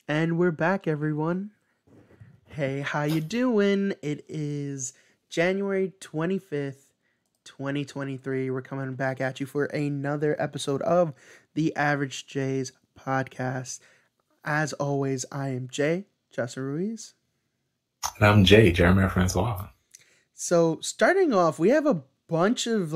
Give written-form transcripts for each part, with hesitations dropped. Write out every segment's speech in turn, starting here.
And we're back, everyone. Hey, how you doing? It is January 25th, 2023. We're coming back at you for another episode of the Average J's podcast. As always, I am Jay, Justin Ruiz. And I'm Jay, Jeremiah Francois. So, starting off, we have a bunch of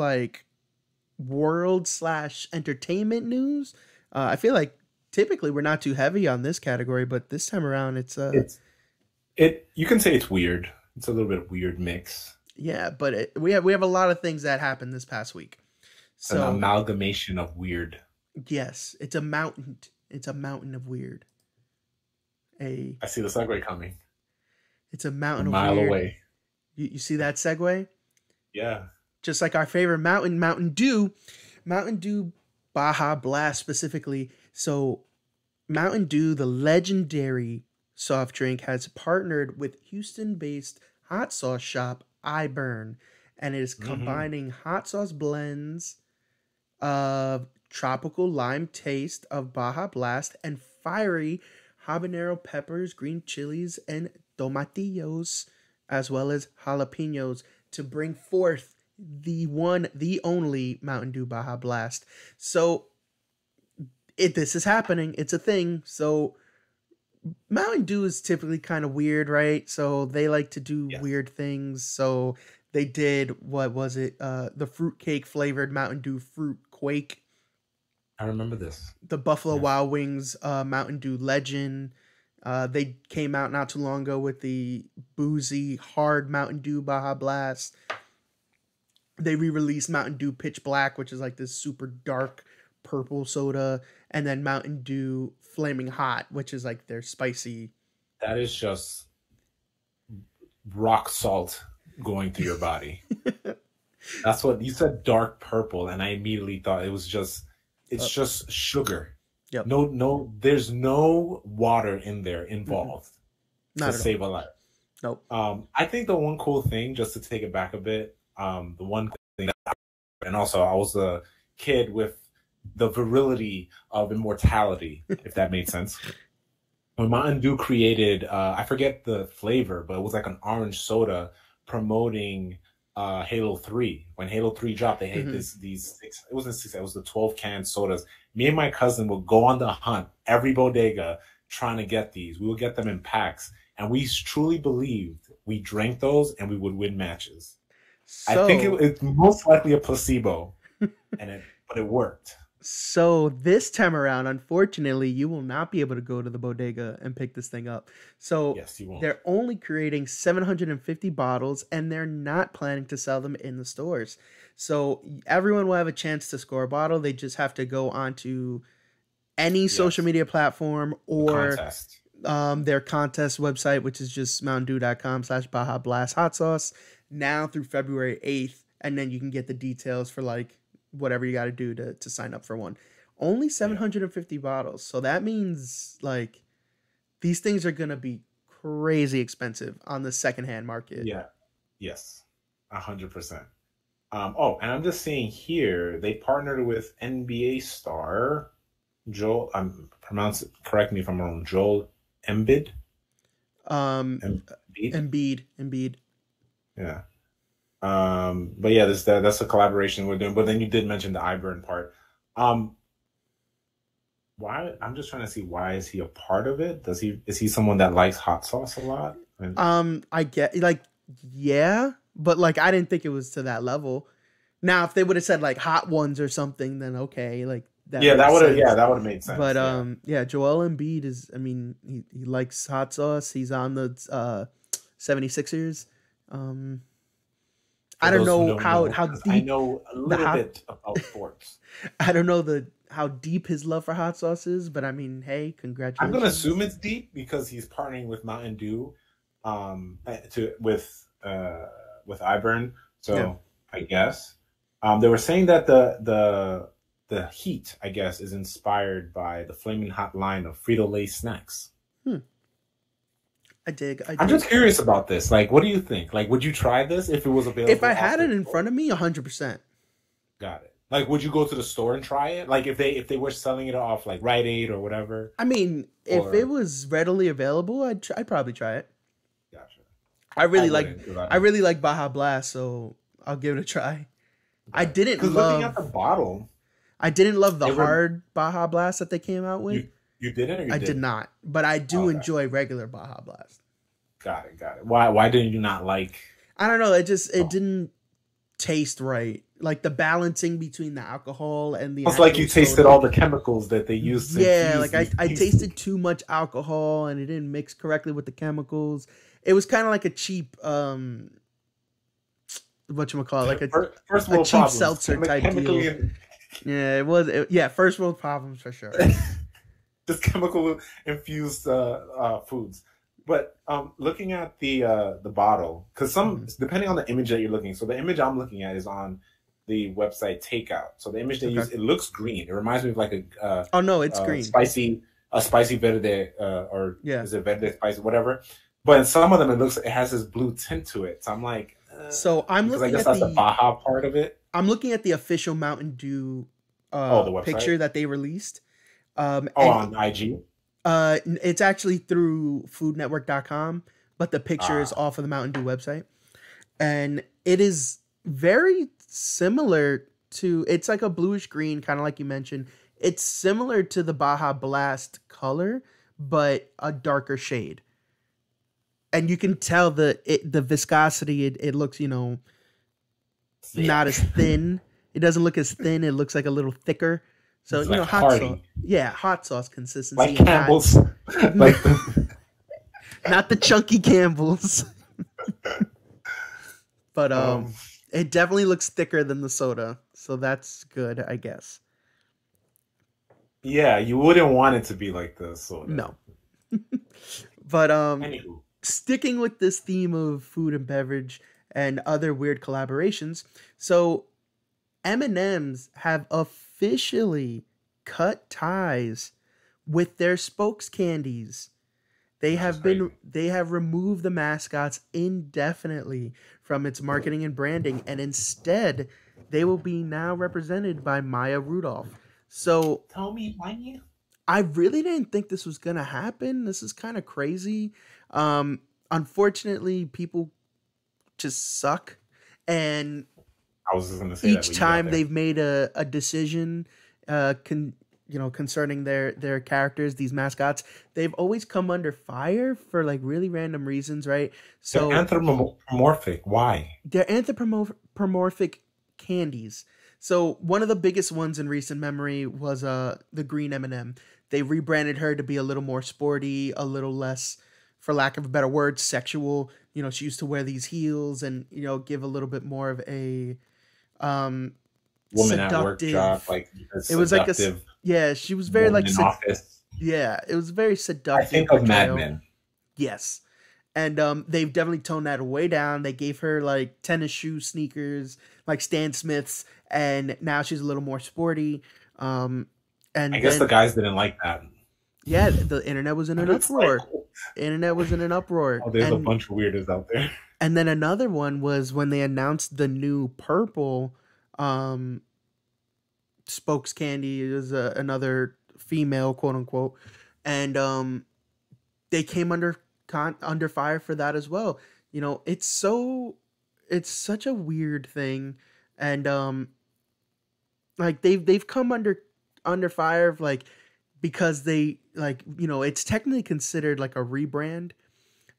world slash entertainment news. I feel like typically we're not too heavy on this category, but this time around It's it. You can say it's weird. It's a little bit weird mix. yeah, but we have a lot of things that happened this past week. It's an So amalgamation of weird. yes, it's a mountain. It's a mountain of weird. A I see the segue coming it's a a mountain of mile weird. away. You see that segue? Yeah. Just like our favorite mountain, Mountain Dew Baja Blast specifically. So Mountain Dew, the legendary soft drink, has partnered with Houston-based hot sauce shop iBurn, and it is hmm combining hot sauce blends of tropical lime taste of Baja Blast and fiery habanero peppers, green chilies, and tomatillos, as well as jalapenos, to bring forth the one, the only Mountain Dew Baja Blast. So this is happening. It's a thing. So Mountain Dew is typically kind of weird, right? So they like to do Yes. weird things. So they did, what was it? The fruitcake flavored Mountain Dew Fruit Quake, I remember this. the Buffalo Yes. Wild Wings Mountain Dew Legend. They came out not too long ago with the boozy hard Mountain Dew Baja Blast. They re-released Mountain Dew Pitch Black, which is like this super dark purple soda, and then Mountain Dew Flaming Hot, which is like their spicy. That is just rock salt going through your body. That's what you said, dark purple, and I immediately thought it's uh, just sugar. yep. No, there's no water in there Mm-mm. involved to Not at all. save a life. Nope. I think the one cool thing, just to take it back a bit, the one thing that, and also I was a kid with the virility of immortality, if that made sense. When Mountain Dew created, I forget the flavor, but it was like an orange soda promoting Halo 3. When Halo 3 dropped, they had Hmm. these six, it wasn't six, it was the 12 can sodas. Me and my cousin would go on the hunt, every bodega, trying to get these. We would get them in packs, and we truly believed we drank those and we would win matches. I think So, it's most likely a placebo, but it worked. so this time around, unfortunately, you will not be able to go to the bodega and pick this thing up. So Yes, you won't. they're only creating 750 bottles, and they're not planning to sell them in the stores. So everyone will have a chance to score a bottle. They just have to go onto any social Yes, media platform the or contest. their contest website, which is just mountaindew.com/slash Baja Blast Hot Sauce, now through February 8th. And then you can get the details for whatever you got to do to sign up for one. Only Yeah, 750 bottles. So that means these things are going to be crazy expensive on the secondhand market. yeah, yes, 100%. Oh, and I'm just seeing here they partnered with NBA star Joel. I'm pronounce it. Correct me if I'm wrong. Joel Embiid. Um, Embiid. Embiid. Yeah. But yeah, that's a collaboration we're doing. But then you did mention the iBurn part. Um, why? I'm just trying to see why is he a part of it? Does he is he someone that likes hot sauce a lot? And I get yeah, but I didn't think it was to that level. Now, if they would have said hot ones or something, then okay, that yeah, makes sense. that would have made But sense. Yeah. yeah, Joel Embiid is. I mean, he likes hot sauce. He's on the 76ers. Um, I For don't those who know don't know, how because I deep know a the little hot. bit about sports. I don't know the how deep his love for hot sauce is, but I mean, hey, I'm gonna congratulations. assume it's deep because he's partnering with Mountain Dew, to with Iburn. Yeah. So I guess they were saying that the heat, I guess, is inspired by the flaming hot line of Frito Lay snacks. Hmm. I dig. I I'm just dig. curious about this. Like, what do you think? Like, would you try this if it was If available I off had the it in store? front of me, 100%. Got it. Like, would you go to the store and try it? Like, if they were selling it off like Rite Aid or whatever, I mean, if it or was readily available, I'd probably try it. gotcha. I I really like wouldn't because I I really like Baja Blast, so I'll give it a try. I okay. didn't Because looking at love the bottle, I didn't love the it rem- hard Baja Blast that they came out with. you did it or you I did didn't? not, but I Oh, do okay, enjoy regular Baja Blast. got it, got it. Why didn't you not like? I don't know, it Oh, didn't taste right. Like the balancing between the alcohol and the it's like actual you tasted soda. all the chemicals that they used to Yeah, infuse like these I things. tasted too much alcohol and it didn't mix correctly with the chemicals. It was kind of like a cheap whatchamacallit, like First a world cheap problems, seltzer type deal. chemically, Yeah, it was. Yeah, first world problems for sure. just chemical infused foods. But looking at the bottle, because some Mhm. depending on the image that you're looking, so the image I'm looking at is on the website Takeout. So the image they use, Okay. it looks green. It reminds me of like Oh no, it's a green. spicy verde or Yeah. is it verde spicy whatever. But in some of them, it has this blue tint to it. So I'm like, So because I guess that's the Baja part of it. I'm looking at the official Mountain Dew Oh, the website. picture that they released. Oh, And on IG. it's actually through foodnetwork.com, but the picture is Ah, off of the Mountain Dew website. And it is very similar to, it's like a bluish green, kind of like you mentioned. It's similar to the Baja Blast color, but a darker shade. And you can tell the viscosity, it looks, not thick. as thin. It doesn't look as thin. It looks like a little thicker. So, It's like hot sauce. hearty, Yeah, hot sauce like consistency, not Campbell's, like the, not the chunky Campbell's. But um. it definitely looks thicker than the soda. So that's good, I guess. Yeah, you wouldn't want it to be like the soda. No. But Anywho, sticking with this theme of food and beverage and other weird collaborations. So M&M's have officially cut ties with their spokes candies. which is crazy. They have removed the mascots indefinitely from its marketing and branding, and instead they will be now represented by Maya Rudolph. So Tell me why you. I really didn't think this was gonna happen. This is kind of crazy. Unfortunately, people just suck, and I was just gonna say that, each but you got time there. they've made a decision, concerning their characters, these mascots, they've always come under fire for like really random reasons, right? They're So anthropomorphic. Why? they're anthropomorphic candies. So one of the biggest ones in recent memory was the green M&M. They rebranded her to be a little more sporty, a little less, for lack of a better word, sexual. She used to wear these heels and give a little bit more of a um Woman at work job, seductive. like a It was like seductive yeah, she was very woman like in office. yeah, it was a very I seductive think of Mad portrayal. Men. Yes. And they've definitely toned that way down. They gave her like tennis shoe sneakers, like Stan Smith's, and now she's a little more sporty. I And guess the then guys didn't like that. yeah, the internet was in an It's like, uproar. Internet was in an uproar. oh, there's a And bunch of weirdos out there. then another one was when they announced the new purple um spokes candy is another female, quote unquote, and they came under fire for that as well. It's such a weird thing, and like they've come under fire of like because they like it's technically considered like a rebrand,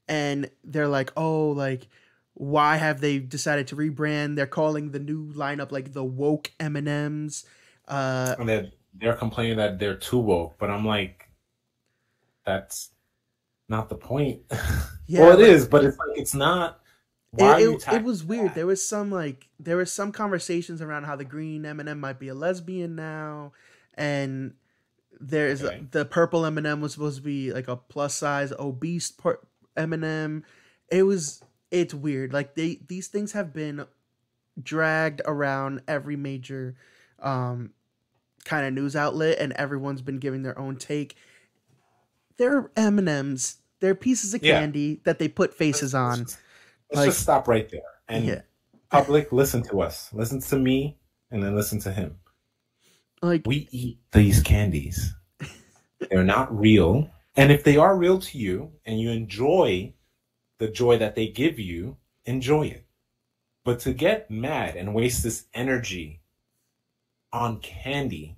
and they're like, oh, like why have they decided to rebrand? They're calling the new lineup like the woke M&Ms. Uh, And they're complaining that they're too woke, but I'm like, that's not the point. yeah, Well, it like is, but it's like it's not. Why are you it tackling was weird. that? There was some conversations around how the green M&M might be a lesbian now, and there's Okay. the purple M&M was supposed to be like a plus size obese M&M. It's weird. Like these things have been dragged around every major um kind of news outlet, and everyone's been giving their own take. They're M&Ms. They're pieces of Yeah. candy that they put faces Let's, let's on. just let's Like just stop right there. And yeah. public, listen to us. Listen to me, and then listen to him. Like, We eat these candies. They're not real. And if they are real to you and you enjoy the joy that they give you, enjoy it. But to get mad and waste this energy on candy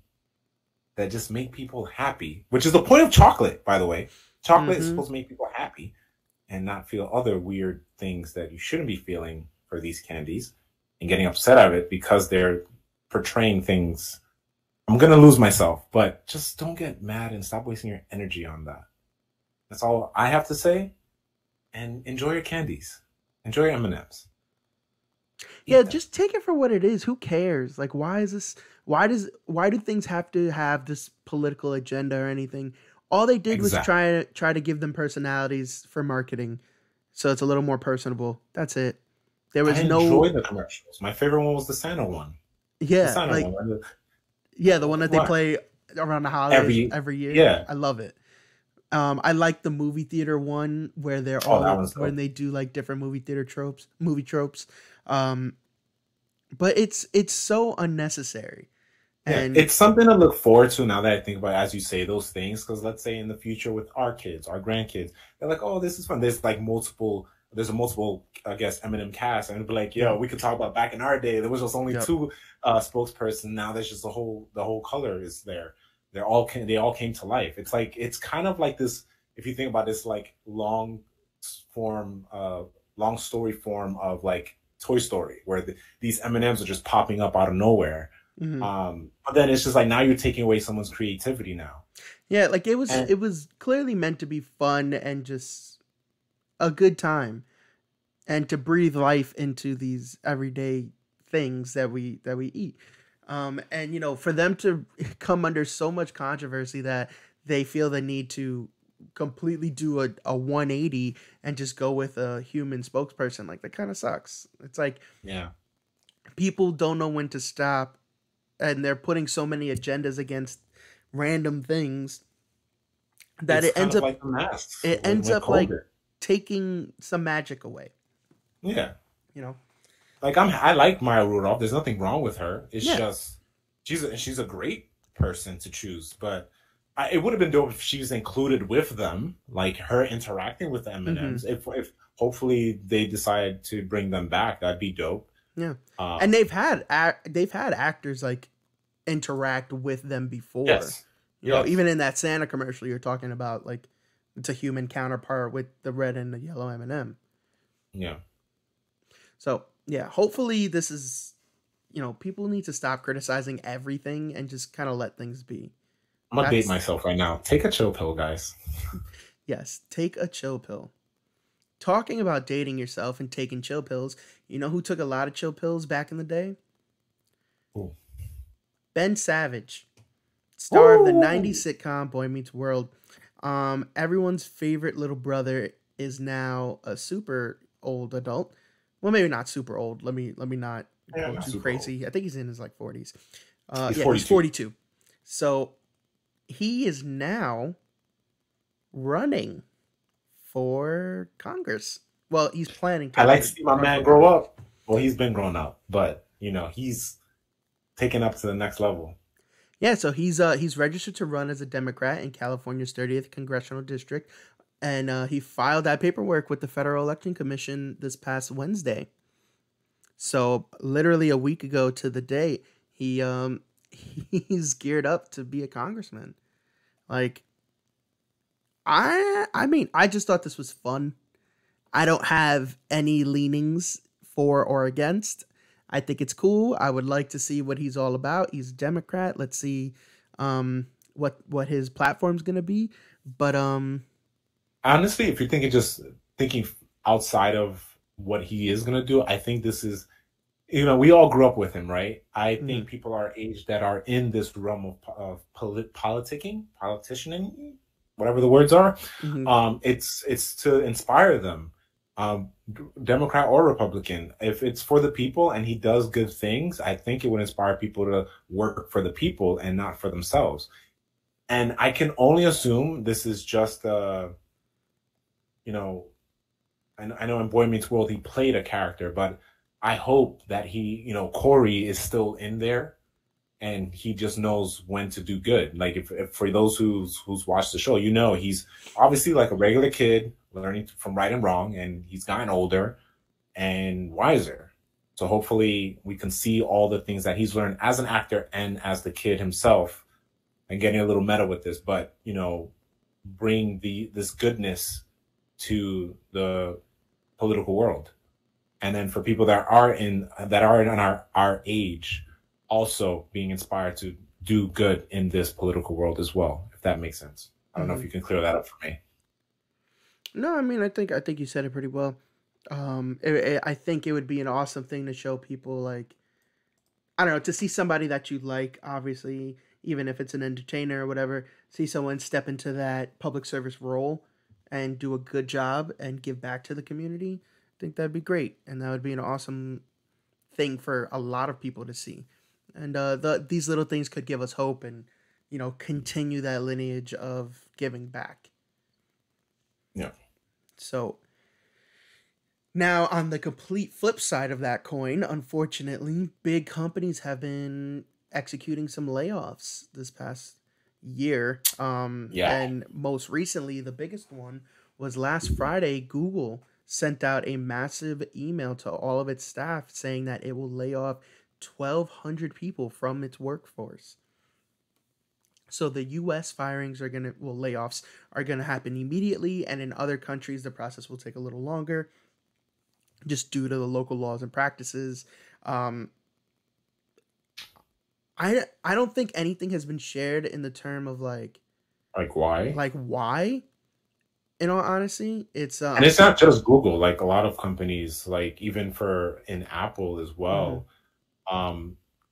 that just make people happy, which is the point of chocolate, by the way. Chocolate is mm-hmm. supposed to make people happy and not feel other weird things that you shouldn't be feeling for these candies and getting upset at it because they're portraying things. I'm gonna lose myself, but just don't get mad and stop wasting your energy on that. That's all I have to say. And enjoy your candies. Enjoy your M&Ms. Yeah, Eat them. just take it for what it is. Who cares? Like, why is this? Why do things have to have this political agenda or anything? All they did was Exactly. try to give them personalities for marketing, so it's a little more personable. That's it. There I was enjoy no, the commercials. My favorite one was the Santa one. The yeah, Santa like, one. yeah, the one that they What? play around the holidays Every every year. yeah. I love it. I like the movie theater one where they're Oh, that all one's when dope. they do like different movie tropes. Um, but it's so unnecessary. Yeah, And it's something to look forward to now that I think about it, as you say those things. Because let's say in the future with our kids, our grandkids, they're like, "Oh, this is fun." There's a multiple, I guess, Eminem cast, and it'd be like, yeah, "Yo, we could talk about back in our day. There was just only yep. two spokesperson. Now there's just the whole color is there. They all came to life. It's like it's kind of like this. If you think about this, like form, long story form of like Toy Story, where these M&Ms are just popping up out of nowhere. Hmm. But then it's just like now you're taking away someone's creativity now. Yeah, like And it was clearly meant to be fun and just a good time and to breathe life into these everyday things that we eat. And for them to come under so much controversy that they feel the need to completely do a 180 and just go with a human spokesperson, like that kind of sucks. It's like yeah, people don't know when to stop, and they're putting so many agendas against random things that it's kind of like the masks it ends with up like COVID. taking some magic away. Yeah, You know? like I like Maya Rudolph. There's nothing wrong with her. It's Yeah. just she's a great person to choose, but it would have been dope if she was included with them, like her interacting with the Hmm. M&Ms. If hopefully they decide to bring them back, that'd be dope. Yeah. And Um, they've had actors like interact with them before. yes, yes, Even in that Santa commercial you're talking about, like it's a human counterpart with the red and the yellow M&M. yeah. So yeah, hopefully this is people need to stop criticizing everything and just kind of let things be. I'm gonna date That's myself right now. Take a chill pill, guys. yes, take a chill pill. Talking about dating yourself and taking chill pills, you know who took a lot of chill pills back in the day? Ooh. Ben Savage, star of the Ooh. 90s sitcom Boy Meets World. Everyone's favorite little brother is now a super old adult. Well, maybe not super old. Let me not Yeah, go not too super old. crazy. I think he's in his like 40s. He's Yeah, he's 42. 42. So he is now running for Congress. Well, he's planning I to like to see my run for man grow Congress. up. Well, he's been grown up, but he's taken up to the next level. Yeah, so he's registered to run as a Democrat in California's 30th congressional district, and he filed that paperwork with the Federal Election Commission this past Wednesday. So literally a week ago to the day, he he's geared up to be a congressman. Like I mean, I just thought this was fun. I don't have any leanings for or against. I think it's cool. I would like to see what he's all about. He's a Democrat. Let's see what his platform's going to be. But Honestly, if you're thinking outside of what he is gonna do, I think this is we all grew up with him, right? I mhm, think people our age that are in this realm of politicking, politicianing, whatever the words are, mhm. it's to inspire them, um, Democrat or Republican. If it's for the people and he does good things, I think it would inspire people to work for the people and not for themselves. And I can only assume this is just you know, I know in Boy Meets World he played a character, but I hope that Corey is still in there and he just knows when to do good. Like if for those who's watched the show, you know he's obviously like a regular kid learning from right and wrong, and he's gotten older and wiser. So hopefully we can see all the things that he's learned as an actor and as the kid himself, and getting a little meta with this, but bring this goodness to the political world. And then for people that are in our age, also being inspired to do good in this political world as well, if that makes sense. I don't know if you can clear that up for me. No, I mean, I think you said it pretty well. I think it would be an awesome thing to show people, like, I don't know, to see somebody that you like, obviously, even if it's an entertainer or whatever, see someone step into that public service role and do a good job and give back to the community. I think that'd be great, and that would be an awesome thing for a lot of people to see. And these little things could give us hope and continue that lineage of giving back. Yeah. So now on the complete flip side of that coin, unfortunately, big companies have been executing some layoffs this past year. And most recently, the biggest one was last Friday. Google sent out a massive email to all of its staff saying that it will lay off 1,200 people from its workforce. So the U.S. layoffs are gonna happen immediately, and in other countries the process will take a little longer, just due to the local laws and practices. I don't think anything has been shared in the term of like why. In all honesty, it's and it's not just Google. Like a lot of companies, like even in Apple as well.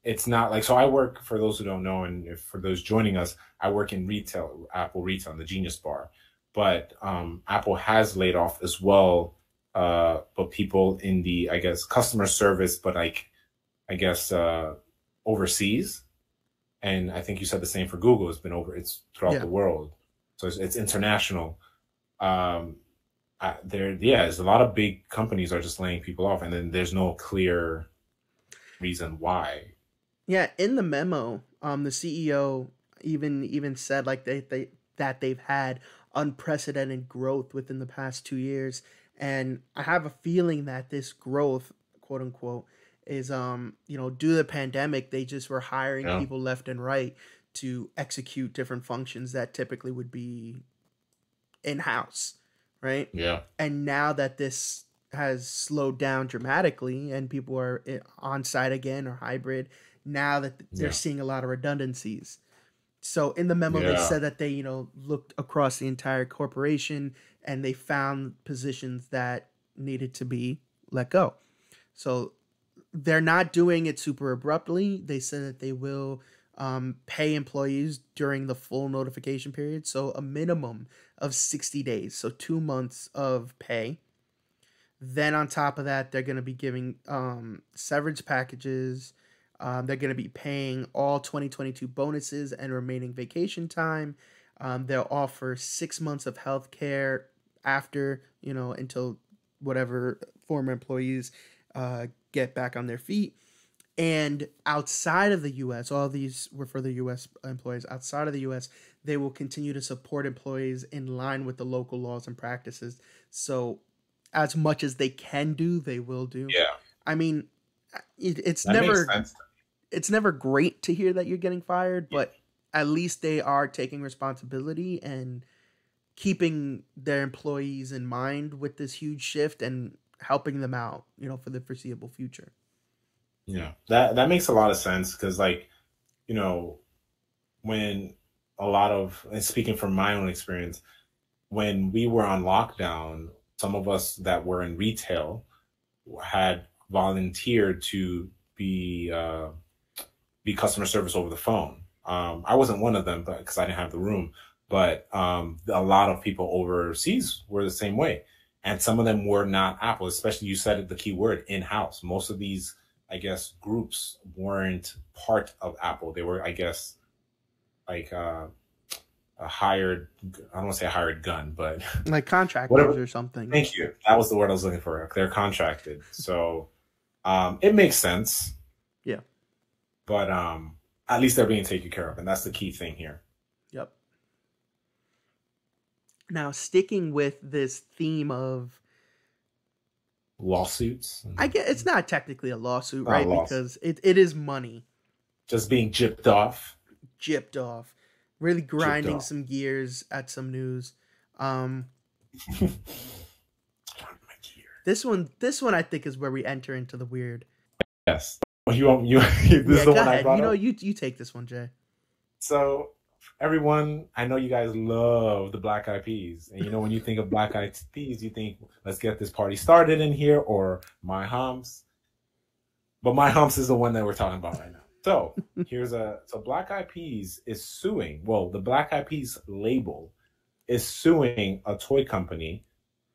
It's not like, so I work, for those who don't know, and if for those joining us, I work in retail, Apple retail, in the Genius Bar. But Apple has laid off as well, but people in the, I guess, customer service, but like, I guess, overseas. And I think you said the same for Google. It's throughout the world. So it's international. There's a lot of big companies are just laying people off, and then there's no clear reason why. Yeah, in the memo, the CEO even said like they've had unprecedented growth within the past 2 years, and I have a feeling that this growth, quote unquote, is due to the pandemic, they just were hiring people left and right to execute different functions that typically would be in-house, right? Yeah. And now that this has slowed down dramatically and people are on site again or hybrid, now that they're seeing a lot of redundancies. So in the memo, they said that they, looked across the entire corporation and they found positions that needed to be let go. So they're not doing it super abruptly. They said that they will pay employees during the full notification period. So a minimum of 60 days. So 2 months of pay. Then on top of that, they're going to be giving severance packages. They're going to be paying all 2022 bonuses and remaining vacation time. They'll offer 6 months of health care after, until whatever former employees get back on their feet. And outside of the U.S., all of these were for the U.S. employees. Outside of the U.S., they will continue to support employees in line with the local laws and practices. So as much as they can do, they will do. Yeah. I mean, it's that never... makes sense. It's never great to hear that you're getting fired, but at least they are taking responsibility and keeping their employees in mind with this huge shift and helping them out, for the foreseeable future. Yeah, that makes a lot of sense because, like, when and speaking from my own experience, when we were on lockdown, some of us that were in retail had volunteered to be customer service over the phone. I wasn't one of them, but because I didn't have the room. But a lot of people overseas were the same way, and some of them were not Apple. Especially, you said the key word, in-house. Most of these, I guess, groups weren't part of Apple. They were, I guess, like a hired. I don't want to say a hired gun, but like contractors or something. Thank you. That was the word I was looking for. They're contracted, so it makes sense. Yeah. But at least they're being taken care of, and that's the key thing here. Yep. Now, sticking with this theme of, Lawsuits, I get it's not technically a lawsuit, not right? lost, Because it is money just being gypped off, gypped off, really gypped grinding off. some gears at some news. This one I think is where we enter into the weird. Yes, you. This is the Go one I ahead. brought You know, up. you take this one, Jay. So, everyone, I know you guys love the Black Eyed Peas, and when you think of Black Eyed Peas, you think, let's get this party started in here, or My Humps. But My Humps is the one that we're talking about right now. So Black Eyed Peas is suing. Well, the Black Eyed Peas label is suing a toy company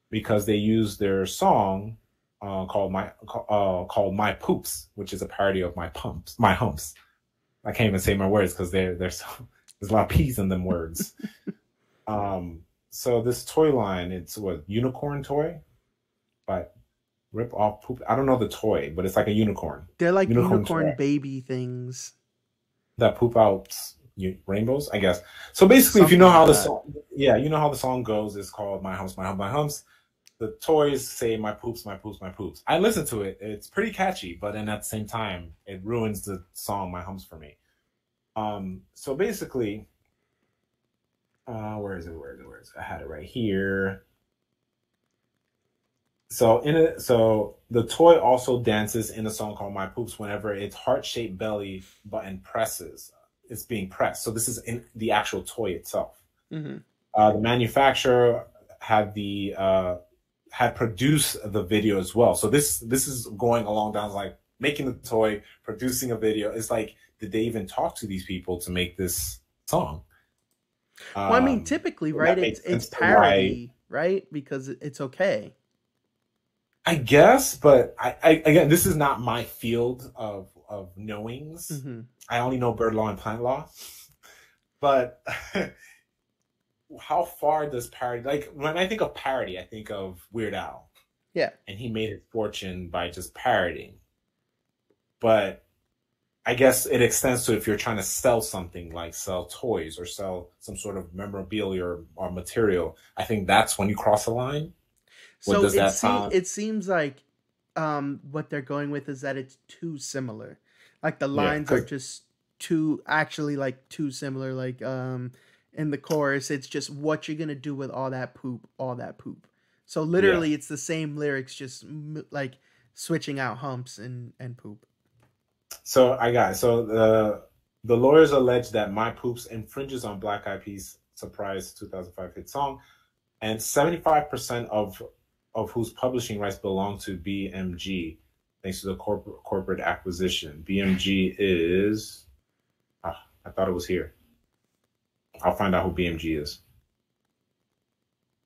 because they used their song called My Poops, which is a parody of My Humps. I can't even say my words because there's a lot of P's in them words. So this toy line, it's what, unicorn toy, but rip off poop. I don't know the toy, but it's like a unicorn. They're like unicorn toy baby things that poop out rainbows, I guess. So basically, if you know how the song, you know how the song goes, it's called My Humps, My Humps, My Humps. The toys say My Poops, My Poops, My Poops. I listen to it. It's pretty catchy, but then at the same time, it ruins the song My Humps for me. So basically, where is it? I had it right here. So the toy also dances in a song called My Poops whenever its heart-shaped belly button presses. It's being pressed. So this is in the actual toy itself. Mm-hmm. The manufacturer had produced the video as well. So this is going along down like making the toy, producing a video. It's like, did they even talk to these people to make this song? Well, I mean, typically, right? It's parody, right? Because it's okay. I guess, but I again, this is not my field of knowings. Mm-hmm. I only know bird law and plant law. But how far does parody, like when I think of parody, I think of Weird Al. Yeah. And he made his fortune by just parodying. But I guess it extends to if you're trying to sell something, like sell toys or sell some sort of memorabilia or material. I think that's when you cross the line. So it seems like what they're going with is that it's too similar. Like the lines are just too similar. Like in the chorus, it's just what you're gonna do with all that poop. So literally, it's the same lyrics, just like switching out humps and poop. So the lawyers allege that My Poops infringes on Black Eyed Peas' surprise 2005 hit song, and 75% of whose publishing rights belong to BMG, thanks to the corporate acquisition. BMG is, I thought it was here. I'll find out who BMG is.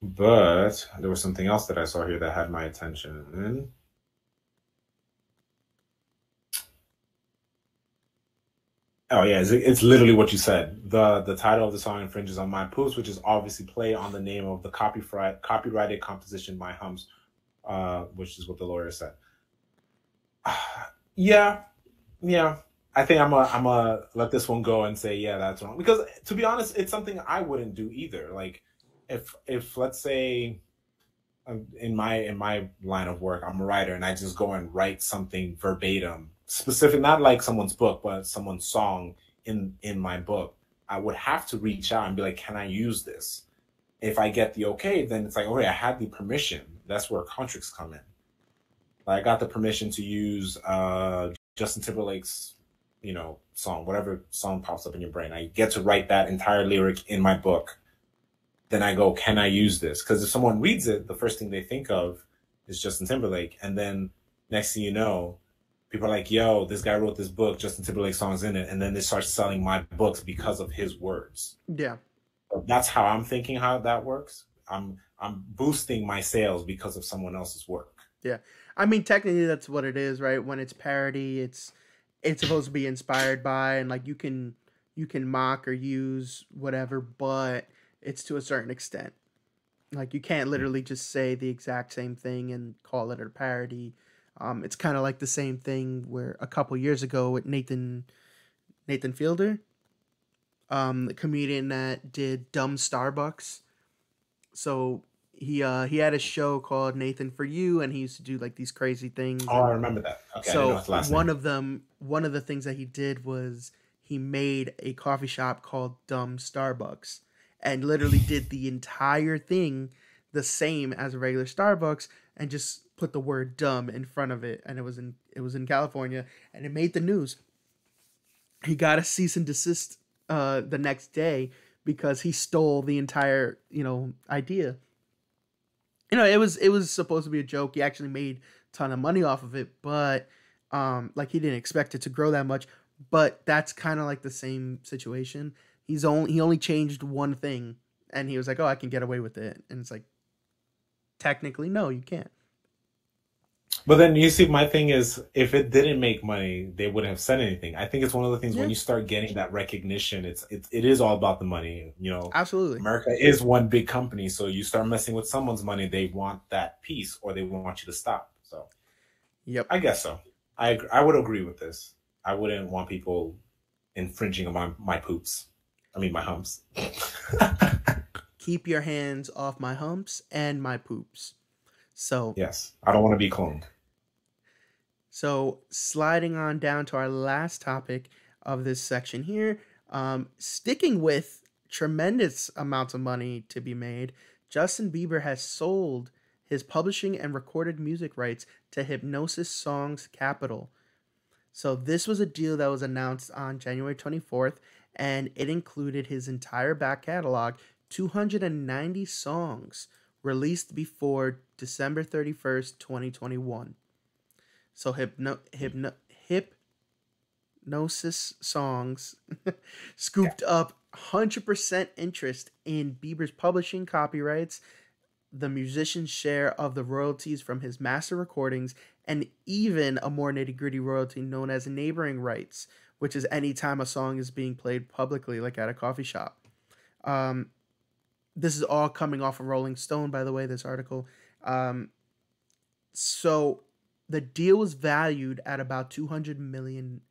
But there was something else that I saw here that had my attention. Oh yeah, it's literally what you said. The title of the song infringes on My Poops, which is obviously play on the name of the copyrighted composition My Humps, which is what the lawyer said. Yeah. I think I'm a let this one go and say, yeah, that's wrong. Because to be honest, it's something I wouldn't do either. Like if let's say in my line of work, I'm a writer and I just go and write something verbatim, specific, not like someone's book, but someone's song in my book, I would have to reach out and be like, can I use this? If I get the okay, then it's like, okay, I had the permission. That's where contracts come in. Like I got the permission to use Justin Timberlake's, song, whatever song pops up in your brain. I get to write that entire lyric in my book. Then I go, can I use this? Because if someone reads it, the first thing they think of is Justin Timberlake. And then next thing you know, people are like, yo, this guy wrote this book, Justin Timberlake songs in it. And then they start selling my books because of his words. Yeah. That's how I'm thinking how that works. I'm boosting my sales because of someone else's work. Yeah. I mean, technically that's what it is, right? When it's parody, it's supposed to be inspired by, and like you can mock or use whatever, but it's to a certain extent. Like you can't literally just say the exact same thing and call it a parody. It's kind of like the same thing where a couple years ago with Nathan Nathan Fielder, the comedian that did Dumb Starbucks. So he had a show called Nathan for You, and he used to do like these crazy things. Oh, I And remember that. Okay, I didn't know so his last name. one of the things that he did was he made a coffee shop called Dumb Starbucks, and literally did the entire thing the same as a regular Starbucks, and just put the word "dumb" in front of it, and it was in California, and it made the news. He got a cease and desist the next day because he stole the entire idea. It was supposed to be a joke. He actually made a ton of money off of it, but like he didn't expect it to grow that much. But that's kind of like the same situation. He only changed one thing, and he was like, "Oh, I can get away with it." And it's like, technically, no, you can't. But then you see, my thing is, if it didn't make money, they wouldn't have said anything. I think it's one of the things Yeah, when you start getting that recognition, it is all about the money. absolutely. America is one big company, so you start messing with someone's money, they want that piece, or they want you to stop. So Yep. I guess so. I would agree with this. I wouldn't want people infringing on my poops. I mean my humps. Keep your hands off my humps and my poops. So Yes, I don't want to be cloned. So, sliding on down to our last topic of this section here, sticking with tremendous amounts of money to be made, Justin Bieber has sold his publishing and recorded music rights to Hypnosis Songs Capital. So, this was a deal that was announced on January 24th, and it included his entire back catalog, 290 songs released before December 31st, 2021. So Hypnosis Songs scooped up 100% interest in Bieber's publishing copyrights, the musician's share of the royalties from his master recordings, and even a more nitty-gritty royalty known as neighboring rights, which is any time a song is being played publicly, like at a coffee shop. Um, this is all coming off of Rolling Stone, by the way, this article. Um, so the deal was valued at about $200 million.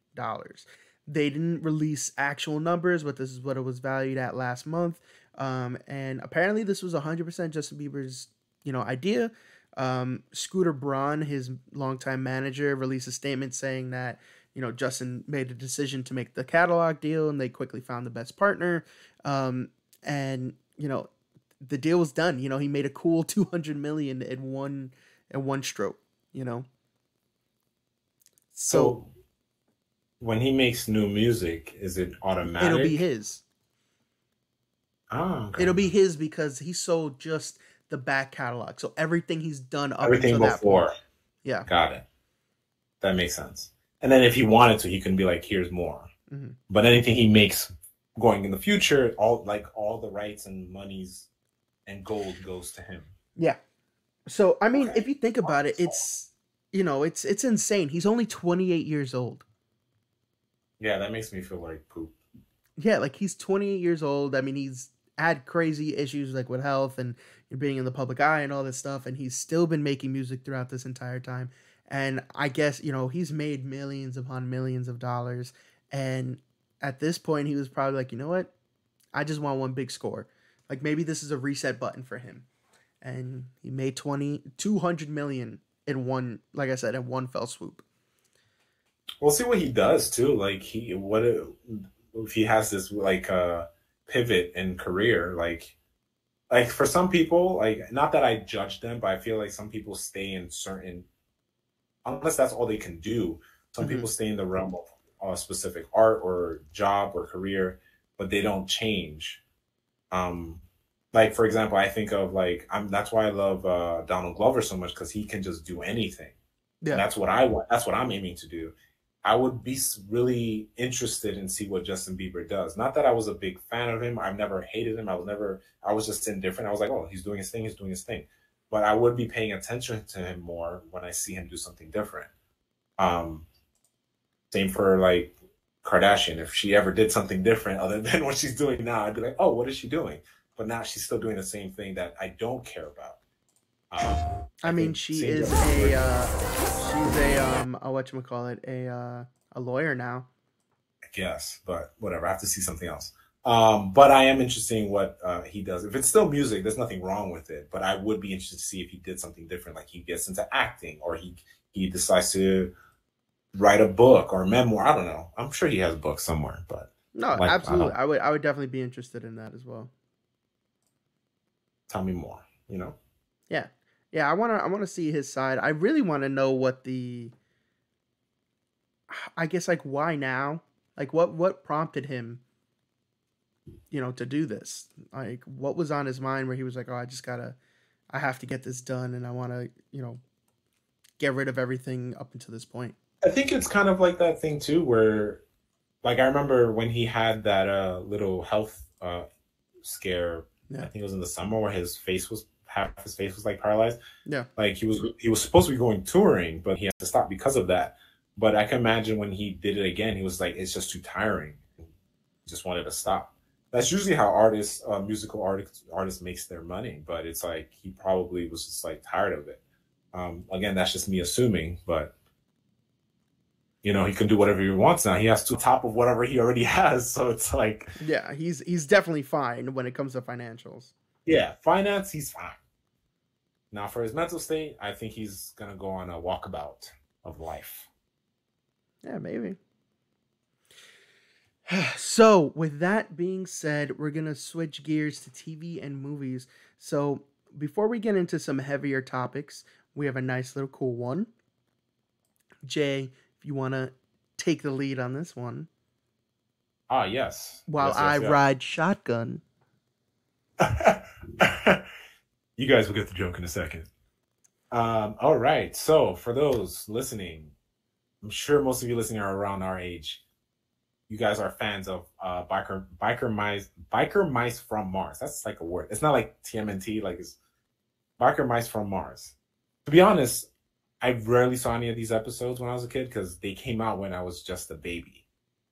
They didn't release actual numbers, but this is what it was valued at last month. And apparently, this was 100% Justin Bieber's, idea. Scooter Braun, his longtime manager, released a statement saying that Justin made a decision to make the catalog deal, and they quickly found the best partner. And the deal was done. He made a cool 200 million in one stroke. You know, so So when he makes new music, is it it'll be automatic? his. Oh, okay. It'll be his because he sold just the back catalog. So everything he's done up Everything until that point. before. Yeah. Got it. That makes sense. And then if he wanted to, he can be like, here's more. Hmm. But anything he makes going in the future, all the rights and monies and gold goes to him. Yeah. So I mean, Okay. if you think about it, it's insane. He's only 28 years old. Yeah, that makes me feel like poop. Yeah, like he's 28 years old. I mean, he's had crazy issues like with health and being in the public eye and all this stuff, and he's still been making music throughout this entire time. And I guess, he's made millions upon millions of dollars. And at this point, he was probably like, you know what? I just want one big score. Like maybe this is a reset button for him. And he made 200 million in one, like I said, in one fell swoop. We'll see what he does too. Like if he has this like pivot in career, like for some people, like not that I judge them, but I feel like some people stay in certain, unless that's all they can do. Some Hmm. people stay in the realm of specific art or job or career, but they don't change. Um, like for example, I think of like that's why I love Donald Glover so much because he can just do anything, and Yeah. that's what I want. That's what I'm aiming to do. I would be really interested in see what Justin Bieber does. Not that I was a big fan of him. I've never hated him. I was just indifferent. I was like, oh, he's doing his thing. He's doing his thing. But I would be paying attention to him more when I see him do something different. Um, Same for like Kardashian. If she ever did something different other than what she's doing now, I'd be like, oh, what is she doing? But now she's still doing the same thing that I don't care about. I I mean, think she seeing is Justin Bieber, she's a, a whatchamacallit, a lawyer now. I guess, but whatever. I have to see something else. But I am interested in what he does. If it's still music, there's nothing wrong with it. But I would be interested to see if he did something different, like he gets into acting, or he decides to write a book or a memoir. I don't know. I'm sure he has books somewhere, but No, like I absolutely. don't. I would definitely be interested in that as well. Tell me more. You know. Yeah. Yeah, I wanna see his side. I really want to know what the I guess like why now? Like what prompted him, to do this? Like what was on his mind where he was like, "Oh, I have to get this done and I want to, get rid of everything up until this point." I think it's kind of like that thing too, where like I remember when he had that little health scare. I Yeah. think it was in the summer where half his face was like paralyzed. Yeah. Like he was supposed to be going touring, but he had to stop because of that. But I can imagine when he did it again, he was like, it's just too tiring. He just wanted to stop. That's usually how musical artists makes their money. But it's like he probably was just like tired of it. Again, that's just me assuming, but he can do whatever he wants now. He has to top of whatever he already has. So it's like, Yeah, he's definitely fine when it comes to financials. yeah, finance, he's fine. Now for his mental state, I think he's gonna go on a walkabout of life. Yeah, maybe. So, with that being said, we're going to switch gears to TV and movies. So, before we get into some heavier topics, we have a nice little cool one. Jay, if you want to take the lead on this one, Ah, yes. while Yes, I yes, ride shotgun. yes. You guys will get the joke in a second. All right. So for those listening, I'm sure most of you listening are around our age. You guys are fans of biker mice from Mars. That's like a word. It's not like TMNT, like it's biker mice from Mars. To be honest, I rarely saw any of these episodes when I was a kid because they came out when I was just a baby.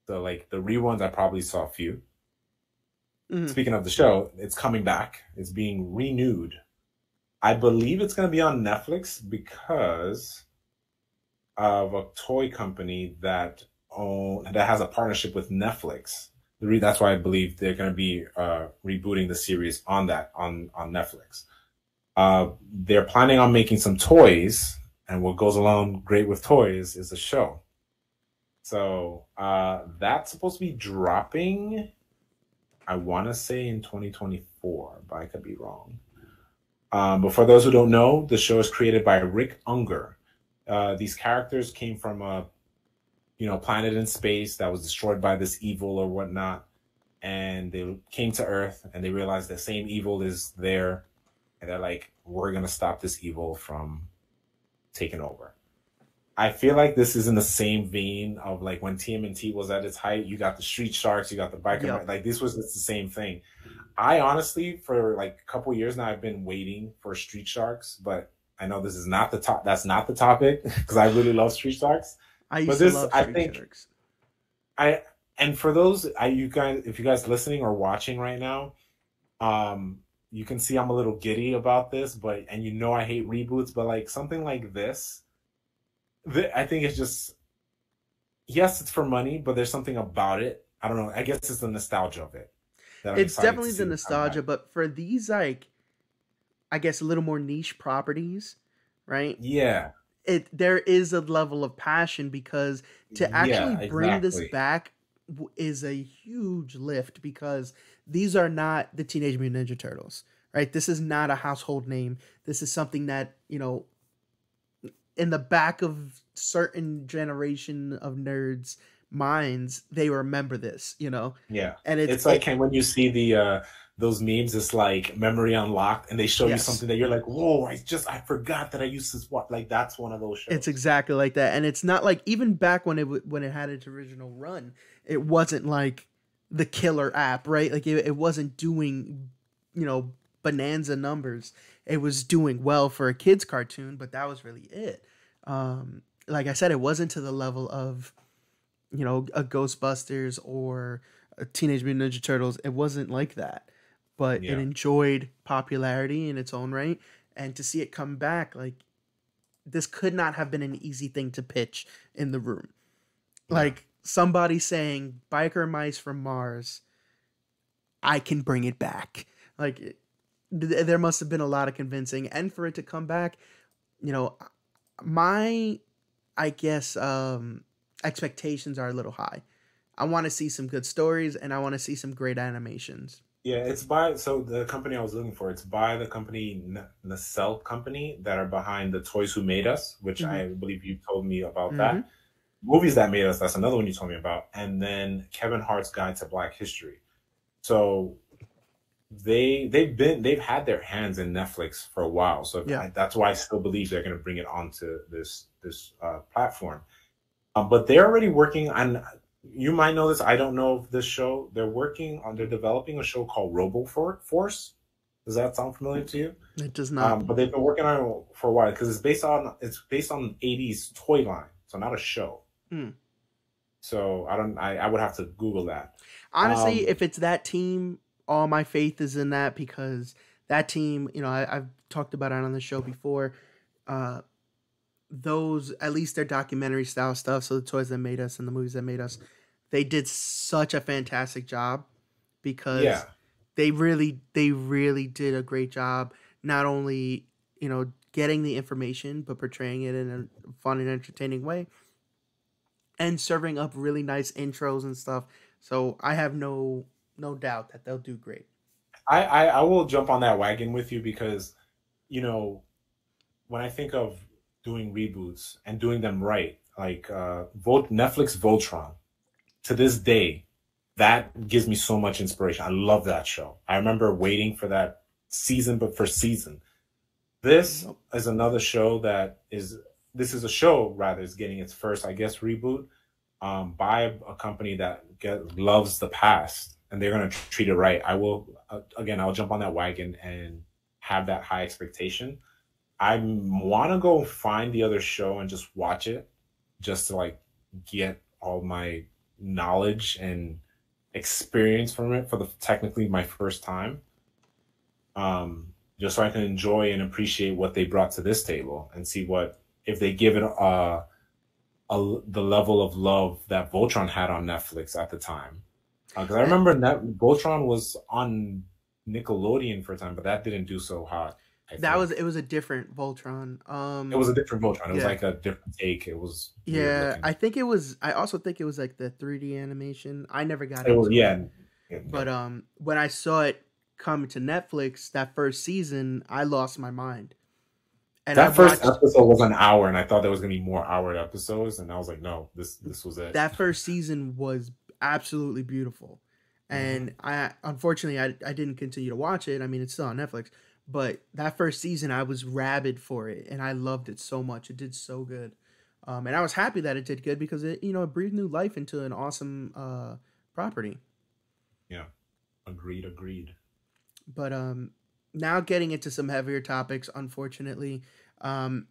So like the reruns, I probably saw a few. Mhm. Speaking of the show, it's coming back. It's being renewed. I believe it's going to be on Netflix because of a toy company that has a partnership with Netflix. That's why I believe they're going to be rebooting the series on Netflix. They're planning on making some toys, and what goes along great with toys is a show. So that's supposed to be dropping, I want to say in 2024, but I could be wrong. But for those who don't know, the show is created by Rick Unger. These characters came from a planet in space that was destroyed by this evil or whatnot, and they came to Earth and they realized the same evil is there, and they're like, we're gonna stop this evil from taking over. I feel like this is in the same vein of like when TMNT was at its height. You got the Street Sharks, you got the Biker. Yep. Like this was it's the same thing. I honestly, for like a couple years now, I've been waiting for Street Sharks, but I know this is not the top. That's not the topic because I really love Street Sharks. I used But to this, love I Street think, Sharks. I and for those you guys, if you guys listening or watching right now, you can see I'm a little giddy about this, but I hate reboots, but like something like this, I think it's just yes, it's for money, but there's something about it. I don't know. I guess it's the nostalgia of it that I'm It's excited to definitely see the this come back. nostalgia, but for these like I guess a little more niche properties, right? Yeah, There is a level of passion because to actually yeah, bring this exactly. back is a huge lift because these are not the Teenage Mutant Ninja Turtles, right? This is not a household name. This is something that, in the back of certain generation of nerds minds, they remember this. Yeah. And It's like when you see the those memes, it's like memory unlocked and they show you yes. something that you're like, whoa, I forgot that I used to watch. Like that's one of those It's shows. exactly like that, and it's not like even back when when it had its original run, it wasn't like the killer app, right? Like it wasn't doing, bonanza numbers. It was doing well for a kids cartoon, but that was really it. Like I said, it wasn't to the level of a Ghostbusters or a Teenage Mutant Ninja Turtles. It wasn't like that, but it Yeah. enjoyed popularity in its own right, and to see it come back, like this could not have been an easy thing to pitch in the room. No. Like somebody saying biker mice from Mars, I can bring it back. Like there must have been a lot of convincing, and for it to come back, you know, my I guess expectations are a little high. I want to see some good stories and I want to see some great animations. Yeah, it's by so the company I was looking for. It's by the company Nacelle Company that are behind the Toys Who Made Us, which Hmm. I believe you told me about Hmm. that. Movies That Made Us. That's another one you told me about, and then Kevin Hart's Guide to Black History. So they've had their hands in Netflix for a while. So Yeah. that's why I still believe they're going to bring it onto this platform. But they're already working on. You might know this. I don't know of this show. They're developing a show called Robo Force. Does that sound familiar to you? It does not. But they've been working on it for a while because it's based on '80s toy line, so not a show. Hmm. So I don't. I would have to Google that. Honestly, Um, if it's that team, all my faith is in that because that team, I've talked about it on the show before. Uh, those, at least their documentary style stuff, so the toys that made us and the movies that made us, they did such a fantastic job because yeah, they really did a great job. Not only getting the information, but portraying it in a fun and entertaining way, and serving up really nice intros and stuff. So I have no doubt that they'll do great. I will jump on that wagon with you because you know when I think of doing reboots and doing them right, like Netflix Voltron, to this day, that gives me so much inspiration. I love that show. I remember waiting for that season, but for season. This Yep. is another show that is. This is a show rather is getting its first, I guess, reboot by a company that loves the past, and they're gonna treat it right. I will again. I'll jump on that wagon and have that high expectation. I want to go find the other show and just watch it, just to like get all my knowledge and experience from it for the technically my first time. Just so I can enjoy and appreciate what they brought to this table and see what if they give it the level of love that Voltron had on Netflix at the time. Because I Uh, remember that Voltron was on Nickelodeon for a time, but that didn't do so hot. I That was think it was a different Voltron. it was a different Voltron. It was Yeah. like a different take. It was weird Yeah, looking. I think it was. I also think it was like the 3D animation. I never got It was into it, yeah, yeah, yeah. but when I saw it come to Netflix that first season, I lost my mind, and I That first watched episode was an hour, and I thought there was gonna be more hour episodes, and I was like, no, this was it. that first season was absolutely beautiful, Hmm. and I unfortunately I didn't continue to watch it. I mean, it's still on Netflix, but that first season I was rabid for it, and I loved it so much. It did so good, and I was happy that it did good because it breathed new life into an awesome property. Yeah, agreed. But now getting into some heavier topics, unfortunately, um,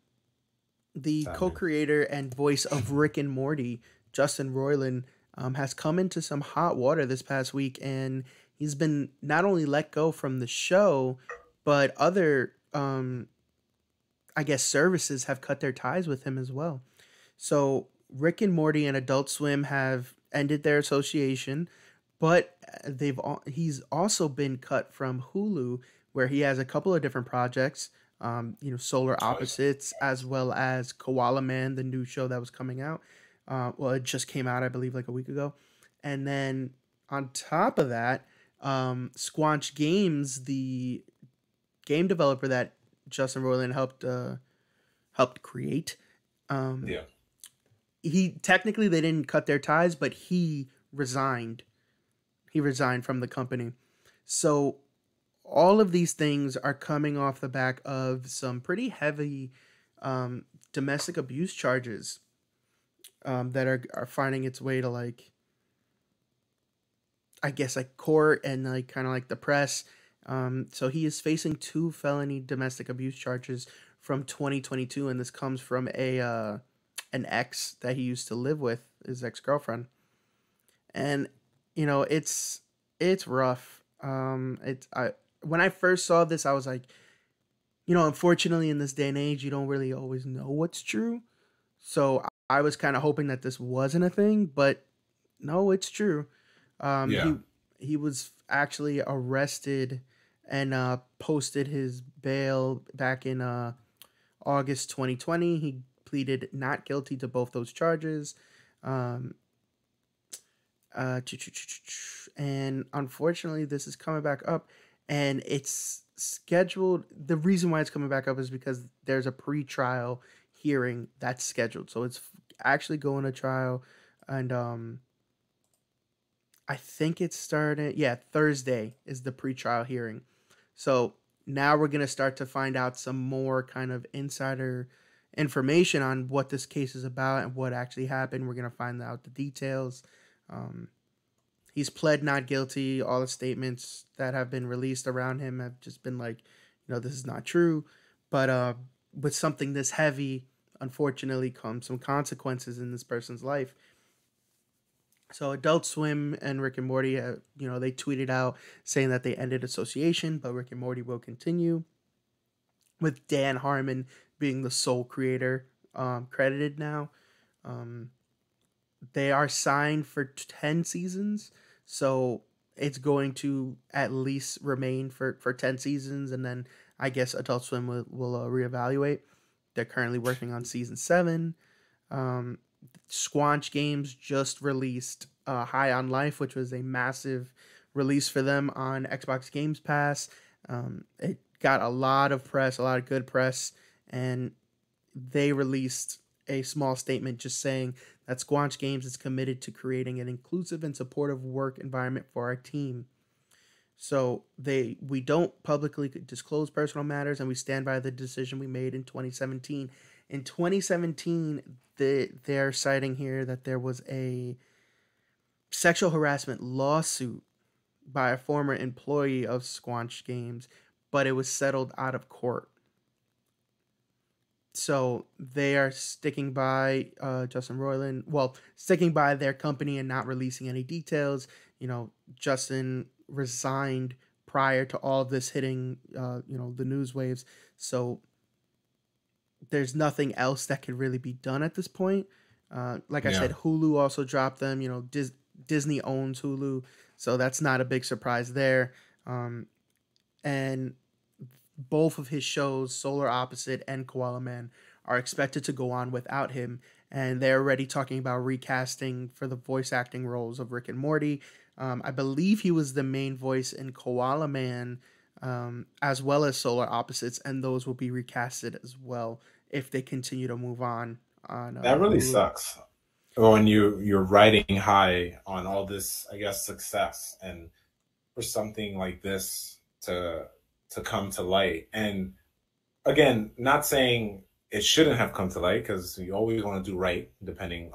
the Sadly. co-creator and voice of Rick and Morty, Justin Roiland, has come into some hot water this past week, and he's been not only let go from the show, but other, I guess, services have cut their ties with him as well. So Rick and Morty and Adult Swim have ended their association, but he's also been cut from Hulu, where he has a couple of different projects. Solar Choice. Opposites, as well as Koala Man, the new show that was coming out. Well, it just came out, I believe, like a week ago. And then on top of that, Squanch Games, the game developer that Justin Roiland helped create, um, Yeah. he technically they didn't cut their ties, but he resigned from the company. So all of these things are coming off the back of some pretty heavy um, domestic abuse charges that are finding its way to, like, I guess, like court and like kind of like the press. So he is facing two felony domestic abuse charges from 2022, and this comes from a an ex that he used to live with, his ex girlfriend, and it's rough. It's I When I first saw this, I was like, unfortunately, in this day and age, you don't really always know what's true. So I was kind of hoping that this wasn't a thing, but No, it's true. Yeah. He was actually arrested and posted his bail back in August 2020. He pleaded not guilty to both those charges. Um, and unfortunately, this is coming back up, and it's scheduled. The reason why it's coming back up is because there's a pre-trial hearing that's scheduled, so it's actually going to trial, and I think it's starting. Yeah, Thursday is the pre-trial hearing. So now we're gonna start to find out some more kind of insider information on what this case is about and what actually happened. We're gonna find out the details. Um, he's pled not guilty. All the statements that have been released around him have just been like, this is not true. But with something this heavy, unfortunately, comes some consequences in this person's life. So Adult Swim and Rick and Morty, they tweeted out saying that they ended association, but Rick and Morty will continue, with Dan Harmon being the sole creator, credited now. Um, they are signed for 10 seasons, so it's going to at least remain for 10 seasons, and then I guess Adult Swim will reevaluate. They're currently working on season 7. Um, Squanch Games just released High on Life, which was a massive release for them on Xbox Games Pass. It got a lot of press, a lot of good press, and they released a small statement just saying that Squanch Games is committed to creating an inclusive and supportive work environment for our team. So we don't publicly disclose personal matters, and we stand by the decision we made in 2017. In 2017, they're citing here that there was a sexual harassment lawsuit by a former employee of Squanch Games, but it was settled out of court. So they are sticking by Justin Roiland. Well, sticking by their company and not releasing any details. Justin resigned prior to all of this hitting, the news waves. So there's nothing else that could really be done at this point. Like I said, Hulu also dropped them. Disney owns Hulu, so that's not a big surprise there. And both of his shows, Solar Opposite and Koala Man, are expected to go on without him. And they're already talking about recasting for the voice acting roles of Rick and Morty. I believe he was the main voice in Koala Man, as well as Solar Opposites, and those will be recasted as well if they continue to move on. That really Hulu. sucks when you're riding high on all this, I guess, success, and for something like this to come to light. And again, not saying it shouldn't have come to light, because you always want to do right, depending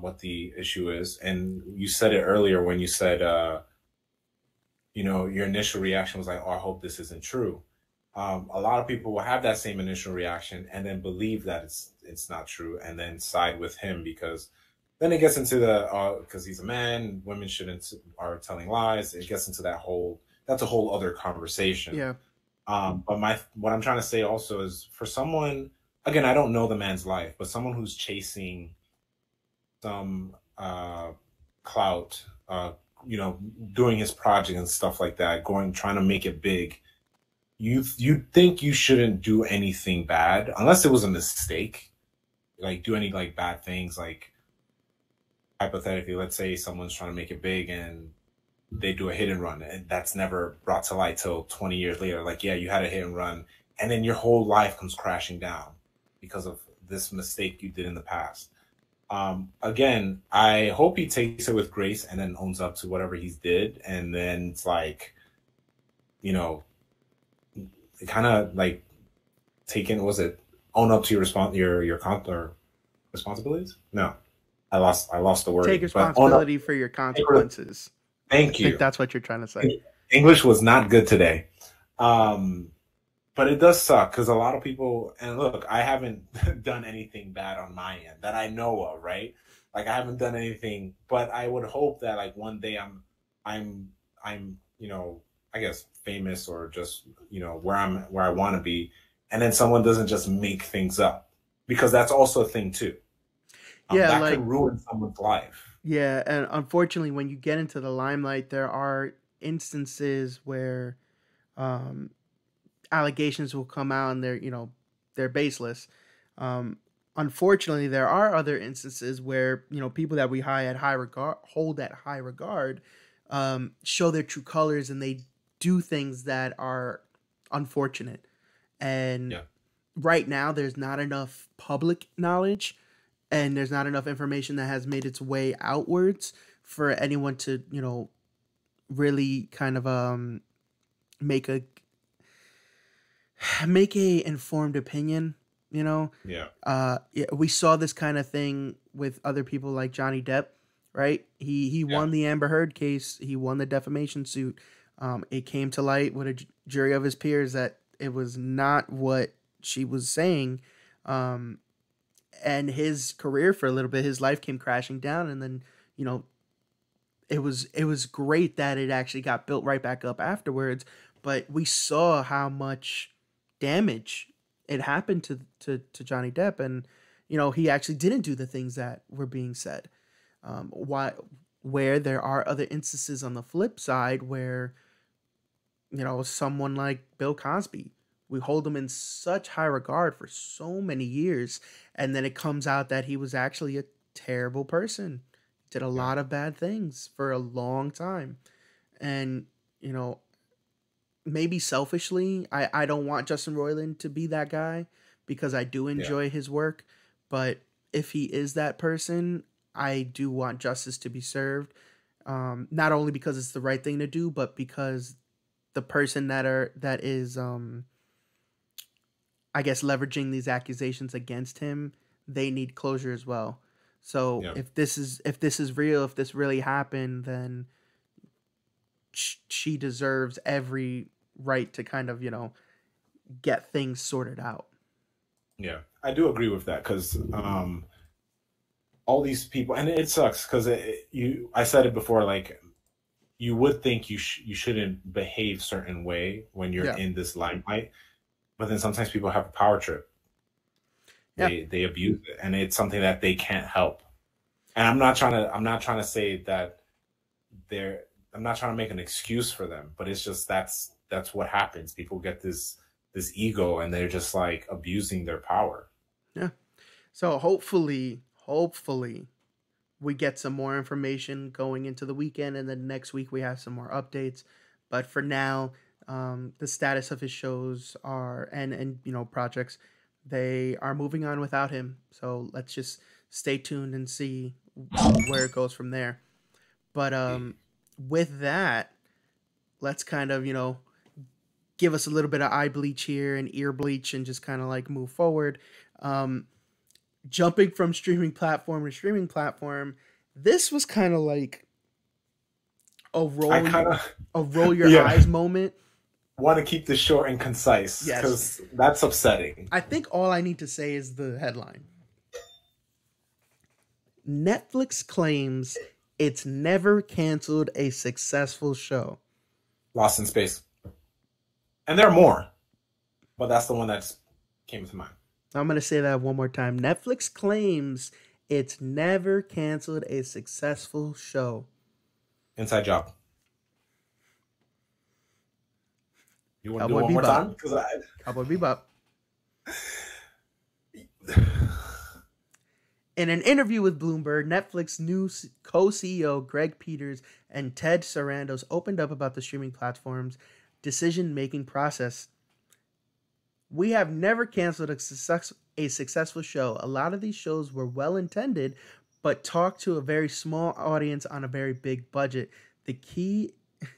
what the issue is. And you said it earlier when you said, your initial reaction was like, "Oh, I hope this isn't true." A lot of people will have that same initial reaction and then believe that it's not true, and then side with him, because then it gets into the because he's a man, women shouldn't are telling lies. It gets into that's a whole other conversation. Yeah. But what I'm trying to say also is, for someone, again, I don't know the man's life, but someone who's chasing some clout, doing his project and stuff like that, trying to make it big. You think you shouldn't do anything bad unless it was a mistake, like do any like bad things, like hypothetically, let's say someone's trying to make it big and they do a hit and run, and that's never brought to light till 20 years later. Like, yeah, you had a hit and run, and then your whole life comes crashing down because of this mistake you did in the past. Again, I hope he takes it with grace and then owns up to whatever he's did, and then it's like, kind of like own up to your responsibilities? No, I lost the word. Take responsibility for your consequences. Thank you. I think that's what you're trying to say. English was not good today. But it does suck, because a lot of people, and look, I haven't done anything bad on my end that I know of, right? Like, I haven't done anything, but I would hope that like one day I'm I guess famous, or just where I want to be, and then someone doesn't just make things up, because that's also a thing too. Yeah, that could ruin someone's life. Yeah, and unfortunately, when you get into the limelight, there are instances where um, allegations will come out and they're baseless. Um, Unfortunately, there are other instances where people that we hold at high regard, show their true colors and they do things that are unfortunate. And Yeah. right now, there's not enough public knowledge and there's not enough information that has made its way outwards for anyone to really kind of make a make a informed opinion. Yeah. Yeah, we saw this kind of thing with other people like Johnny Depp, right? He Yeah. won the Amber Heard case. He won the defamation suit. It came to light with a jury of his peers that it was not what she was saying. Um, and his career for a little bit, his life came crashing down, and then you know it was great that it actually got built right back up afterwards. But we saw how much damage it happened to Johnny Depp, and he actually didn't do the things that were being said. Why? Where there are other instances on the flip side where someone like Bill Cosby, we hold him in such high regard for so many years, and then it comes out that he was actually a terrible person, did a Yeah. lot of bad things for a long time. And you know maybe selfishly, I don't want Justin Roiland to be that guy because I do Yeah. enjoy his work. But if he is that person, I do want justice to be served. Not only because it's the right thing to do, but because the person that is I guess leveraging these accusations against him, they need closure as well. So Yeah. if this is real, if this really happened, then she deserves every right to kind of get things sorted out. Yeah. I do agree with that because all these people, and it sucks because I said it before, like you would think you shouldn't behave certain way when you're Yeah, in this limelight, but then sometimes people have a power trip. yeah, They abuse it, and it's something that they can't help. And I'm not trying to say that they're I'm not trying to make an excuse for them, but it's just that's what happens. People get this ego and they're just like abusing their power. yeah. So hopefully, we get some more information going into the weekend, and then next week we have some more updates. But for now, the status of his shows are and projects, they are moving on without him. So let's just stay tuned and see where it goes from there. But with that, let's kind of give us a little bit of eye bleach here and ear bleach and just kind of like move forward. Um, Jumping from streaming platform to streaming platform, this was kind of like a I roll kind of a roll your yeah eyes moment. want to keep this short and concise Yes. because that's upsetting. I think all I need to say is the headline. Netflix claims it's never canceled a successful show. Lost in Space, and there are more, but that's the one that just came to mind. I'm going to say that one more time. Netflix claims it's never canceled a successful show. Inside Job. You want to do it Cowboy one more Bebop. time? Because Cowboy Bebop. In an interview with Bloomberg, Netflix new co-CEO Greg Peters and Ted Sarandos opened up about the streaming platform's decision-making process. We have never canceled a successful show. A lot of these shows were well-intended, but talked to a very small audience on a very big budget. The key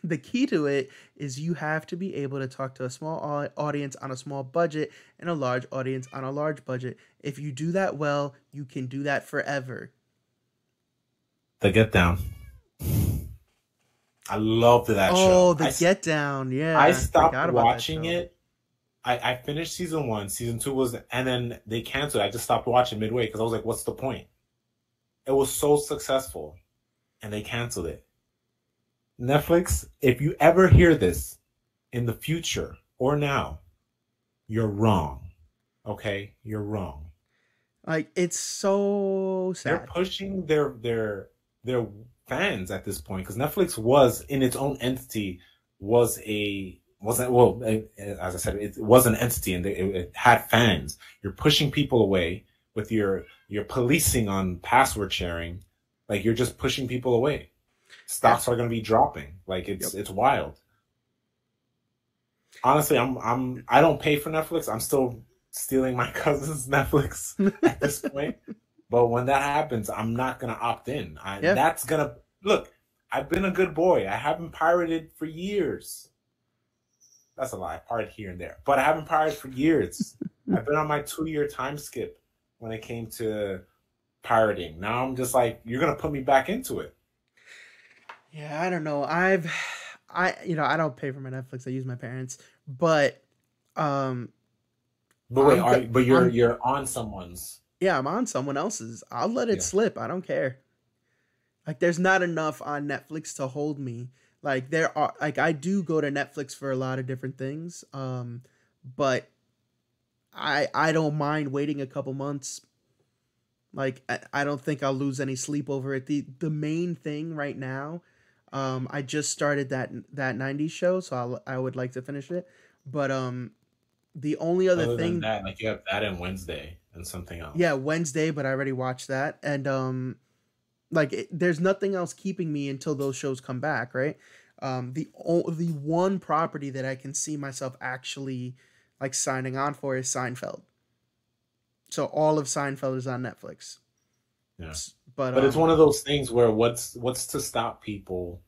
the key to it is you have to be able to talk to a small audience on a small budget and a large audience on a large budget. If you do that well, you can do that forever. The Get Down. I loved that Oh, show. the Get Down. Yeah. I stopped forgot about that watching show. it. I finished season one. Season two was, and then they canceled. I just stopped watching midway because I was like, what's the point? It was so successful, and they canceled it. Netflix, if you ever hear this in the future or now, you're wrong. Okay? You're wrong. Like, it's so They're sad. pushing their their fans at this point, because Netflix was in its own entity was a wasn't well as I said, it was an entity and it had fans. You're pushing people away with your policing on password sharing. Like you're just pushing people away. Yeah. Stocks are going to be dropping. Like Yep. it's wild. Honestly, I don't pay for Netflix. I'm still stealing my cousin's Netflix at this point. But when that happens, I'm not gonna opt in. Yeah. That's gonna look. I've been a good boy. I haven't pirated for years. That's a lie. I pirated here and there, but I haven't pirated for years. I've been on my 2 year time skip when it came to pirating. Now I'm just like, you're gonna put me back into it. Yeah, I don't know. I don't pay for my Netflix. I use my parents, but um, But wait, but I'm you're on someone's. yeah, I'm on someone else's. I'll let it Yeah. slip. I don't care. Like, there's not enough on Netflix to hold me. Like, there are like I do go to Netflix for a lot of different things. But I don't mind waiting a couple months. Like, I don't think I'll lose any sleep over it. The main thing right now, I just started that 90s show, so I would like to finish it. But the only other Other than thing, that, like you have that and Wednesday and something yeah, else. Wednesday, but I already watched that. And like there's nothing else keeping me until those shows come back, right? The one property that I can see myself actually like signing on for is Seinfeld. So all of Seinfeld is on Netflix. Yeah. But But it's one of those things where what's to stop people,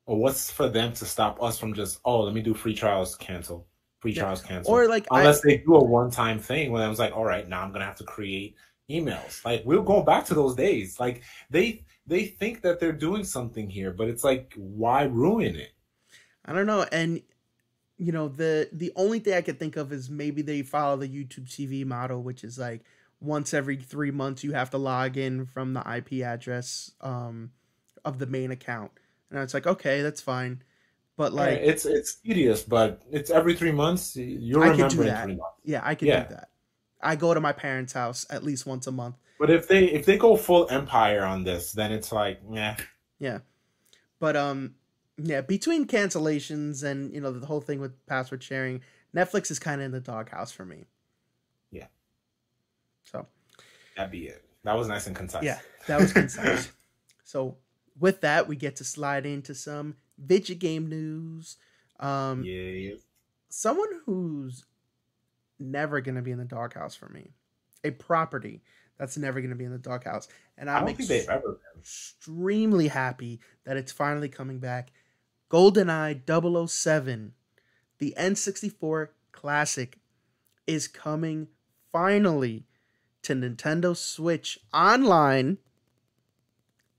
or what's for them to stop us from just, oh, let me do free trials, cancel, free yeah, trials, cancel. or like Unless they do a one-time thing where I was like, all right, now I'm gonna have to create emails. Like we're going back to those days. Like they think that they're doing something here, but it's like, why ruin it? I don't know. And the only thing I could think of is maybe they follow the YouTube TV model, which is like once every 3 months you have to log in from the IP address of the main account, and it's like, okay, that's fine, but All right, like it's tedious, but it's every 3 months. You'll I could do remember in that. 3 months. Yeah, I could do Yeah. that. I go to my parents' house at least once a month. But if they go full empire on this, then it's like, yeah, Yeah, but yeah, between cancellations and the whole thing with password sharing, Netflix is kind of in the doghouse for me. yeah, So that'd be it. That was nice and yeah, concise. that was concise. So with that, we get to slide into some video game news. Um, Yeah. Someone who's never gonna be in the doghouse for me, a property that's never gonna be in the doghouse, and I I'm don't think they've ever been. extremely happy that it's finally coming back. GoldenEye 007, the N64 classic, is coming finally to Nintendo Switch Online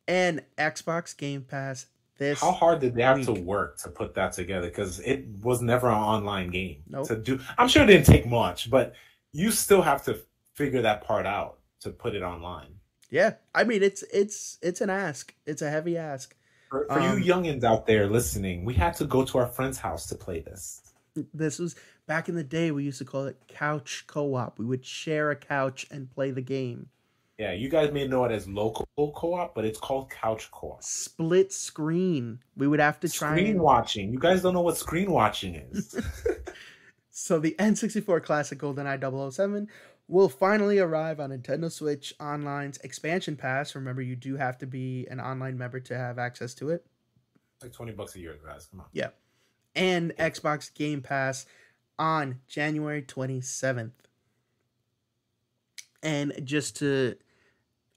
and Xbox Game Pass How this hard did they have to week. work to put that together? Because it was never an online game Nope. to do. I'm sure it didn't take much, but you still have to figure that part out to put it online. Yeah, I mean it's an ask. It's a heavy ask. For you Um, youngins out there listening, we had to go to our friend's house to play this. this was back in the day. We used to call it couch co-op. We would share a couch and play the game. Yeah, you guys may know it as local co-op, but it's called couch co-op. Split screen. We would have to try Screen and watching. You guys don't know what screen watching is. so the N64 classic GoldenEye 007 will finally arrive on Nintendo Switch Online's expansion pass. Remember, you do have to be an online member to have access to it. Like $20 a year, guys. Come on. Yeah. And Xbox Game Pass on January 27th. And just to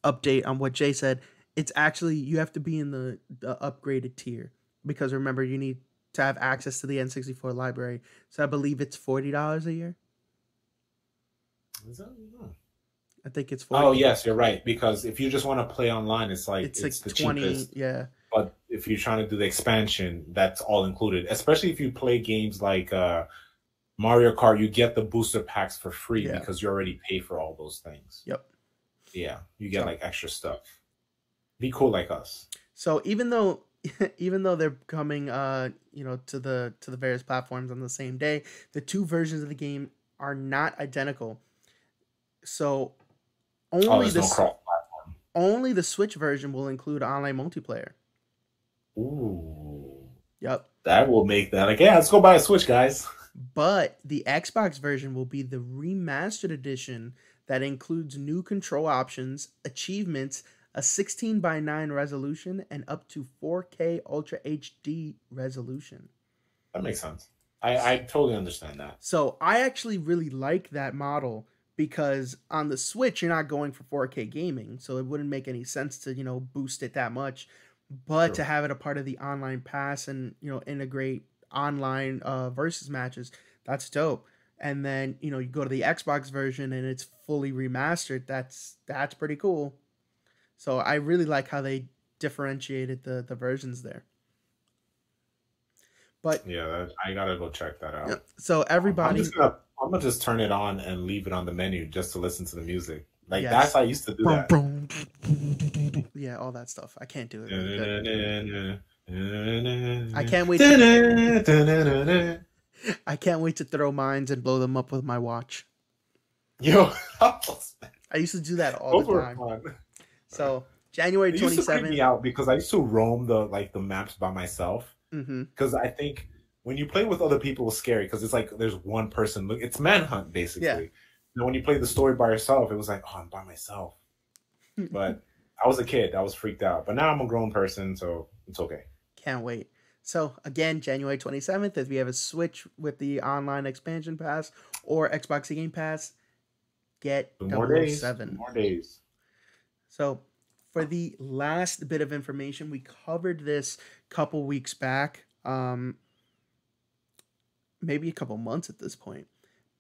update on what Jay said, it's actually you have to be in the upgraded tier because remember you need to have access to the N64 library. So I believe it's $40 a year. Is that, no. I think it's Oh 40. yes, you're right. Because if you just want to play online, it's like It's like the 20, cheapest. yeah. But if you're trying to do the expansion, that's all included. Especially if you play games like Mario Kart, you get the booster packs for free Yeah. because you already pay for all those things. Yep. Yeah, you get So like extra stuff. Be cool like us. so even though they're coming to the various platforms on the same day, the two versions of the game are not identical. So Oh, only there's no this cross platform. Only the Switch version will include online multiplayer. Ooh, Yep. that will make that like, yeah, let's go buy a Switch, guys. But the Xbox version will be the remastered edition that includes new control options, achievements, a 16 by 9 resolution, and up to 4K Ultra HD resolution. That makes sense. I totally understand that. So I actually really like that model because on the Switch you're not going for 4K gaming, so it wouldn't make any sense to boost it that much. But to True. have it a part of the online pass and integrate online versus matches, that's dope. And then you go to the Xbox version and it's fully remastered. That's pretty cool. So I really like how they differentiated the versions there. But Yeah, I gotta go check that yeah, out. so everybody, I'm gonna just turn it on and leave it on the menu just to listen to the music. Like that's yes, I used to do boom, that. boom, yeah, all that stuff. I can't do it really good. I can't wait. I can't wait to throw mines and blow them up with my watch. Yo, I used to do that all those the were time. fun. So January It used to creep 27th. me out because I used to roam the maps by myself. Mm-hmm. Because I think when you play with other people, it's scary because it's like there's one person. Look, it's manhunt basically. Yeah. And when you play the story by yourself, it was like, oh, I'm by myself. But I was a kid. I was freaked out. But now I'm a grown person, so it's okay. Can't wait. So again, January 27th, if you have a Switch with the online expansion pass or Xbox Game Pass, get 007. More days. So for the last bit of information, we covered this couple weeks back, maybe a couple months at this point.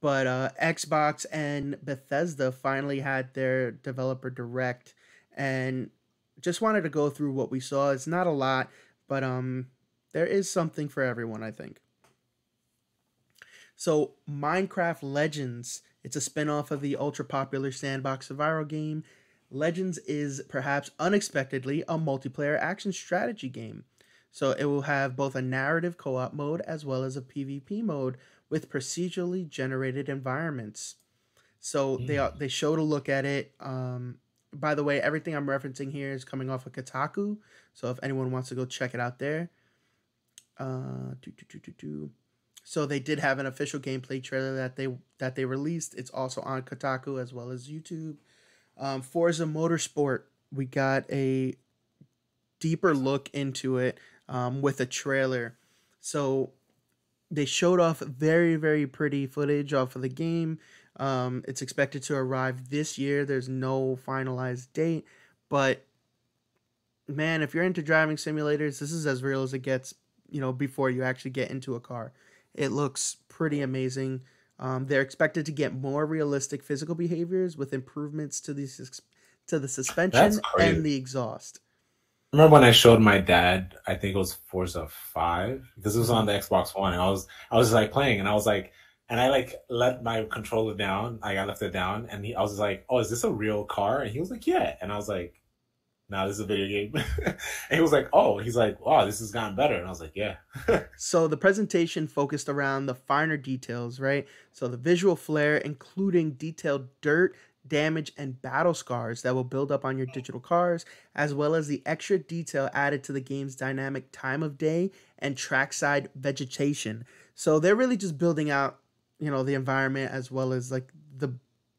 But Xbox and Bethesda finally had their developer direct, and just wanted to go through what we saw. It's not a lot, but there is something for everyone, I think. So Minecraft Legends, it's a spin-off of the ultra popular sandbox survival game. Legends is perhaps unexpectedly a multiplayer action strategy game. So it will have both a narrative co-op mode as well as a PvP mode with procedurally generated environments. So they showed a look at it. By the way, everything I'm referencing here is coming off of Kotaku. So if anyone wants to go check it out there. So they did have an official gameplay trailer that they released. It's also on Kotaku as well as YouTube. Forza Motorsport, we got a deeper look into it with a trailer. So they showed off very, very pretty footage off of the game. It's expected to arrive this year. There's no finalized date, but man, if you're into driving simulators, this is as real as it gets, before you actually get into a car. It looks pretty amazing. They're expected to get more realistic physical behaviors with improvements to the suspension and the exhaust. Remember when I showed my dad? I think it was Forza 5 because it was on the Xbox One, and I was like playing, and I was like, and I like let my controller down. I left it down, and I was like, "Oh, is this a real car?" And he was like, "Yeah," and I was like, "No, this is a video game." And he was like, "Oh," he's like, "Wow, this has gotten better," and I was like, "Yeah." So the presentation focused around the finer details, right? So the visual flair, including detailed dirt, damage, and battle scars that will build up on your digital cars, as well as the extra detail added to the game's dynamic time of day and trackside vegetation. So they're really just building out, the environment as well as like the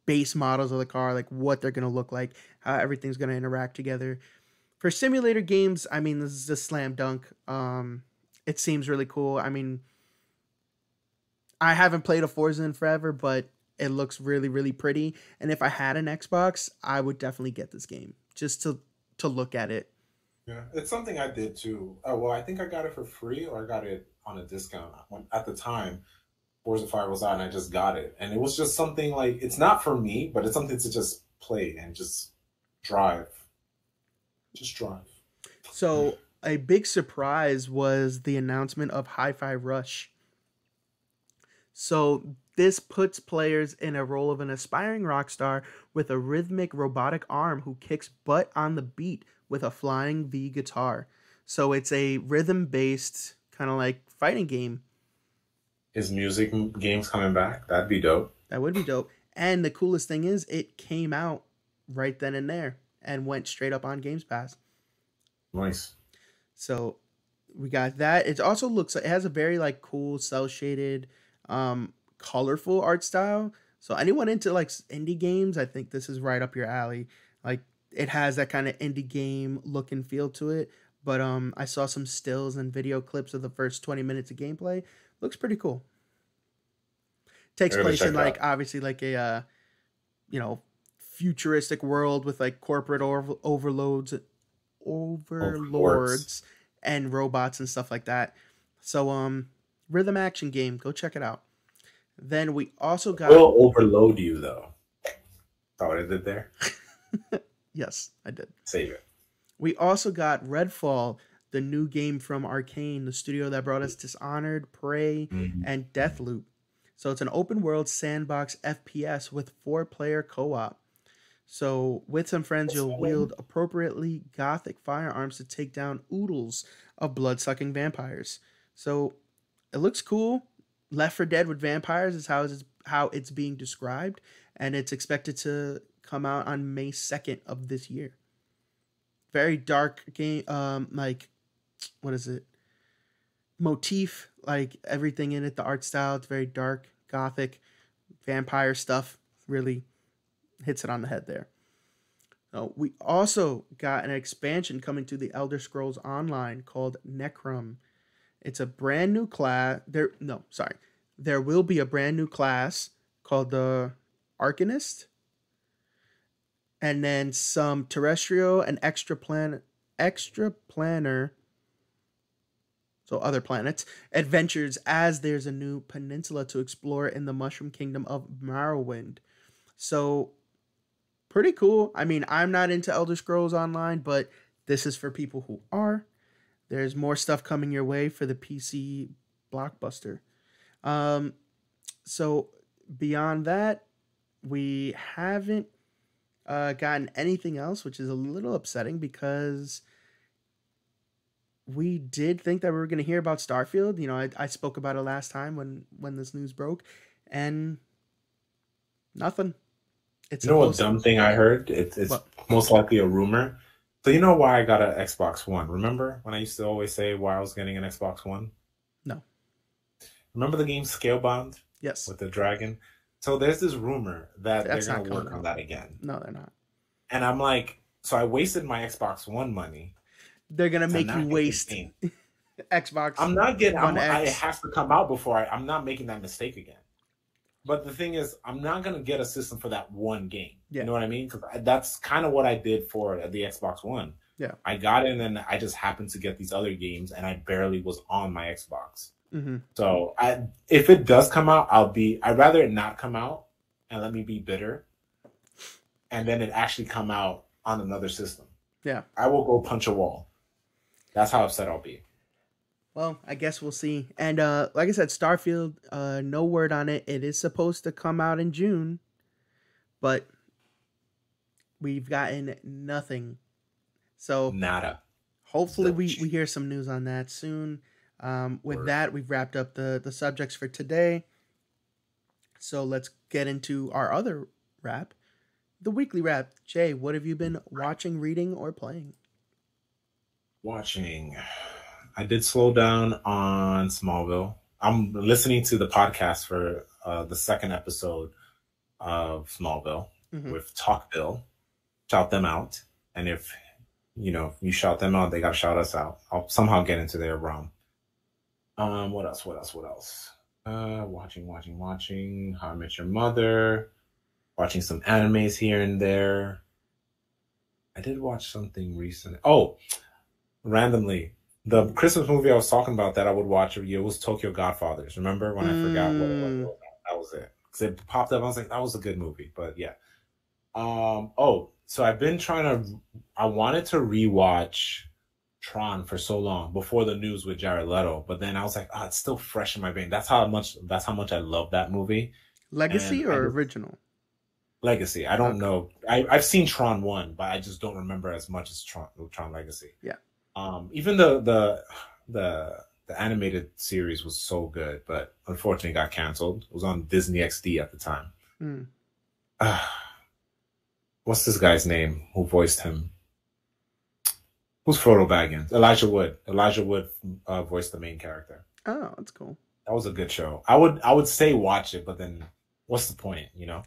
base models of the car, like what they're going to look like, how everything's going to interact together. For simulator games, I mean, this is a slam dunk. It seems really cool. I mean, I haven't played a Forza in forever, but it looks really, really pretty. And if I had an Xbox, I would definitely get this game just to look at it. Yeah, it's something I did too. Well, I think I got it for free or I got it on a discount. At the time, Forza 5 was out and I just got it. And it was just something like, it's not for me, but it's something to just play and just drive. Just drive. So a big surprise was the announcement of Hi-Fi Rush. So this puts players in a role of an aspiring rock star with a rhythmic robotic arm who kicks butt on the beat with a flying V guitar. So it's a rhythm-based kind of like fighting game. Is music games coming back? That'd be dope. That would be dope. And the coolest thing is it came out right then and there. and went straight up on Games Pass. Nice. So we got that. It also looks like it has a very like cool cell shaded, colorful art style. So anyone into like indie games, I think this is right up your alley. Like it has that kind of indie game look and feel to it. But I saw some stills and video clips of the first 20 minutes of gameplay. Looks pretty cool. Takes place in like obviously like a futuristic world with like corporate overlords and robots and stuff like that. So rhythm action game, go check it out. Then we also got will overload you though. Saw what I did there? Yes, I did. Save it. We also got Redfall, the new game from Arcane, the studio that brought us Dishonored, Prey, and Deathloop. So it's an open world sandbox FPS with 4-player co-op. So with some friends, you'll wield appropriately gothic firearms to take down oodles of blood-sucking vampires. So it looks cool. Left 4 Dead with vampires is how it's being described, and it's expected to come out on May 2nd of this year. Very dark game, like, what is it? Motif, like everything in it, the art style, it's very dark, gothic, vampire stuff, really hits it on the head there. We also got an expansion coming to the Elder Scrolls Online called Necrom. It's a brand new class. There will be a brand new class called the Arcanist. And then some terrestrial and extraplanar, so other planets, adventures as there's a new peninsula to explore in the Mushroom Kingdom of Morrowind. So, pretty cool. I mean, I'm not into Elder Scrolls Online, but this is for people who are. There's more stuff coming your way for the PC blockbuster. So, beyond that, we haven't gotten anything else, which is a little upsetting because we did think that we were going to hear about Starfield. You know, I spoke about it last time when this news broke, and nothing. It's what dumb thing I heard? It's what? Most likely a rumor. So you know why I got an Xbox One? Remember when I used to always say why I was getting an Xbox One? No. Remember the game Scalebound? Yes. With the dragon? So there's this rumor that they're going to work on that again. No, they're not. And I'm like, so I wasted my Xbox One money. They're going to make you waste Xbox I'm not getting One X. It has to come out before I'm not making that mistake again. But the thing is, I'm not going to get a system for that one game. Yeah. You know what I mean? Because that's kind of what I did for the Xbox One. Yeah. I got it, and then I just happened to get these other games, and I barely was on my Xbox. Mm-hmm. So if it does come out, I'd rather it not come out and let me be bitter, and then it actually come out on another system. Yeah. I will go punch a wall. That's how upset I'll be. Well, I guess we'll see. And like I said, Starfield, no word on it. It is supposed to come out in June, but we've gotten nothing. So nada. Hopefully we hear some news on that soon. With that, we've wrapped up the subjects for today. So let's get into our other wrap, the weekly wrap. Jay, what have you been watching, reading, or playing? Watching. I did slow down on Smallville. I'm listening to the podcast for the second episode of Smallville with Talkville. Shout them out. And if, you shout them out, they got to shout us out. I'll somehow get into their realm. What else? Watching How I Met Your Mother. Watching some animes here and there. I did watch something recently. Oh, randomly. The Christmas movie I was talking about that I would watch every year was Tokyo Godfathers. Remember when I forgot what it was? That was it. Because it popped up. I was like, that was a good movie. But yeah. So I've been I wanted to rewatch Tron for so long before the news with Jared Leto. But then I was like, it's still fresh in my brain. That's how much I love that movie. Legacy or original? Legacy. I don't know. I've seen Tron 1, but I just don't remember as much as Tron Legacy. Yeah. Even the animated series was so good, but unfortunately got canceled. It was on Disney XD at the time. what's this guy's name who voiced him? Who's Frodo Baggins? Elijah Wood. Elijah Wood voiced the main character. Oh, that's cool. That was a good show. I would say watch it, but then what's the point, you know?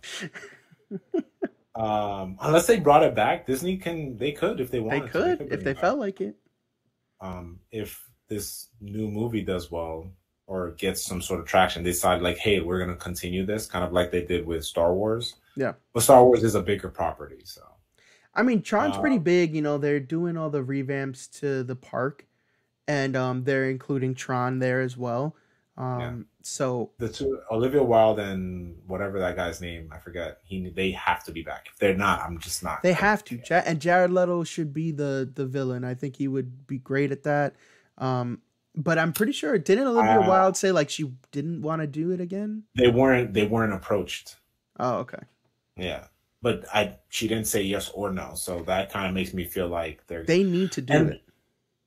Unless they brought it back, they could if they They wanted to. They could could if bring they it back. felt like it. If this new movie does well or gets some sort of traction, they decide like, hey, we're gonna continue this, kind of like they did with Star Wars. Yeah. But Star Wars is a bigger property, so I mean, Tron's uh, pretty big. You know, they're doing all the revamps to the park, and they're including Tron there as well. yeah. So The two Olivia Wilde and whatever that guy's name, I forget. They have to be back. If they're not, I'm just not they gonna have to. And Jared Leto should be the villain. I think he would be great at that. But I'm pretty sure didn't Olivia uh, Wilde say like she didn't want to do it again? they weren't approached. Oh, okay. Yeah. But she didn't say yes or no. So that kind of makes me feel like they're They need to do and it.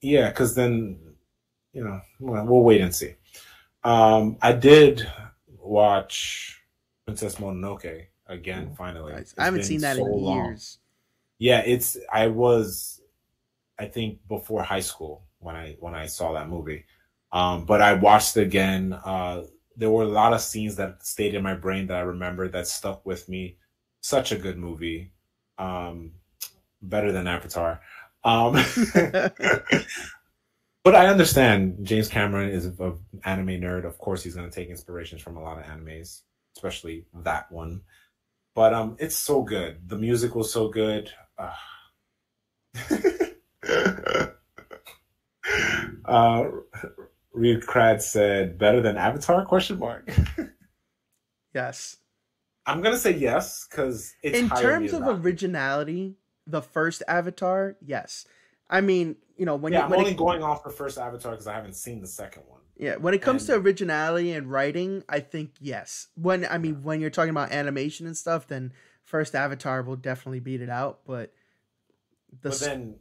yeah, because then we'll wait and see. I did watch Princess Mononoke again. Finally, Nice. it's I haven't been seen that so in long. years. Yeah, I think before high school when I saw that movie. But I watched it again. There were a lot of scenes that stayed in my brain that I remember that stuck with me. Such a good movie. Um, Better than Avatar. Um, but I understand James Cameron is an anime nerd. Of course, he's going to take inspirations from a lot of animes, especially that one. But it's so good. The music was so good. uh, Reed Kratz said, "Better than Avatar?" Question mark. Yes. I'm gonna say yes because it's In Hayao terms of Miyazaki. originality, the first Avatar, yes. I mean, you know, Yeah, I'm only going off the first Avatar because I haven't seen the second one. when it comes to And originality and writing, I think yes. When you're talking about animation and stuff, then first Avatar will definitely beat it out. But the but then,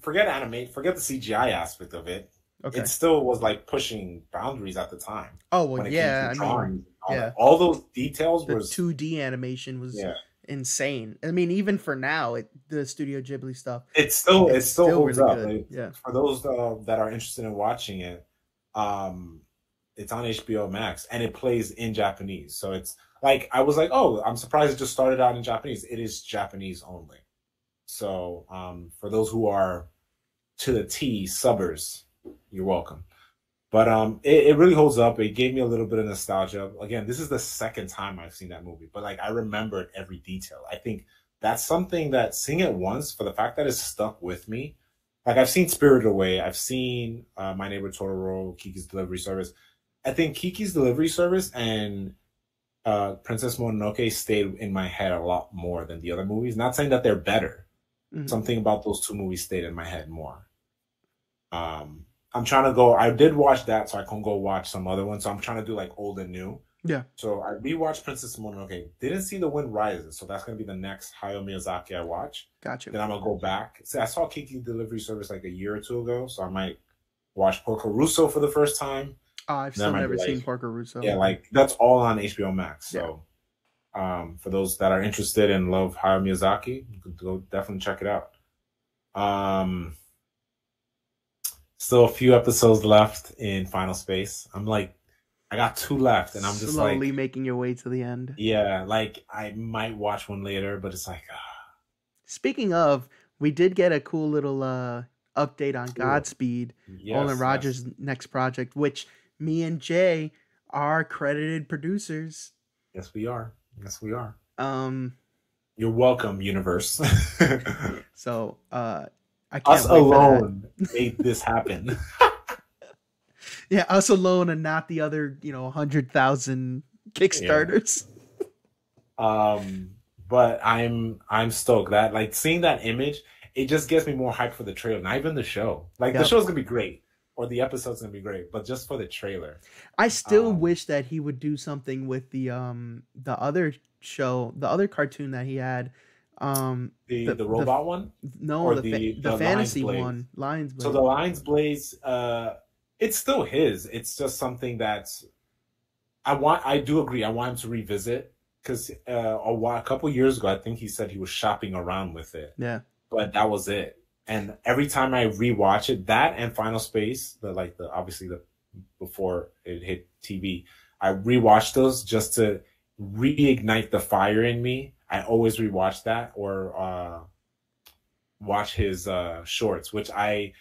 forget the CGI aspect of it. okay. It still was like pushing boundaries at the time Oh well, when it came yeah. to I mean, drawings. yeah. All those details The was 2D animation was yeah. insane. I mean, even for now, the Studio Ghibli stuff, It still holds really up. good. Like, Yeah. for those that are interested in watching it, um, it's on HBO Max and it plays in Japanese. So it's like I was like, oh, I'm surprised it just started out in Japanese. It is Japanese only. So for those who are to the T subbers, you're welcome. But it really holds up. It gave me a little bit of nostalgia. Again, this is the second time I've seen that movie, but like I remembered every detail. I think that's something that seeing it once for the fact that it's stuck with me. Like I've seen Spirited Away, I've seen My Neighbor Totoro, Kiki's Delivery Service. I think Kiki's Delivery Service and Princess Mononoke stayed in my head a lot more than the other movies. Not saying that they're better. Mhm. Something about those two movies stayed in my head more. I'm trying to go. I did watch that, so I can go watch some other ones. So I'm trying to do like old and new. Yeah. So I rewatched Princess Mononoke. Didn't see The Wind Rises, so that's gonna be the next Hayao Miyazaki I watch. Gotcha. Then I'm gonna go back. See, I saw Kiki Delivery Service like a year or two ago, so I might watch Porco Rosso for the first time. I've That still might never be seen like Porco Rosso. yeah, like that's all on HBO Max. So for those that are interested and love Hayao Miyazaki, you could go definitely check it out. Still a few episodes left in Final Space. I'm like, I got two left, and I'm just slowly like, making your way to the end. yeah, like I might watch one later, but it's like, Speaking of, we did get a cool little update on Godspeed, Olin Rogers' next project, which me and Jay are credited producers. Yes, we are. Yes, we are. Um, You're welcome, universe. so I can't Us wait for that. alone made this happen. Yeah, us alone and not the other, 100,000 Kickstarters. But I'm stoked that like seeing that image, it just gets me more hyped for the trailer. Not even the show. Like the Yep. show's gonna be great, or the episode's gonna be great, but just for the trailer. I still Um, wish that he would do something with the other show, the other cartoon that he had. The robot one. No, or the the fantasy Lions Blaze. one, Lions Blaze. So the Lions Blaze, it's still his. It's just something that's I do agree. I want him to revisit because a couple years ago, I think he said he was shopping around with it, Yeah. but that was it. And every time I rewatch it, that and Final Space, obviously the before it hit TV, I rewatched those just to reignite the fire in me. I always rewatch that or watch his shorts, which I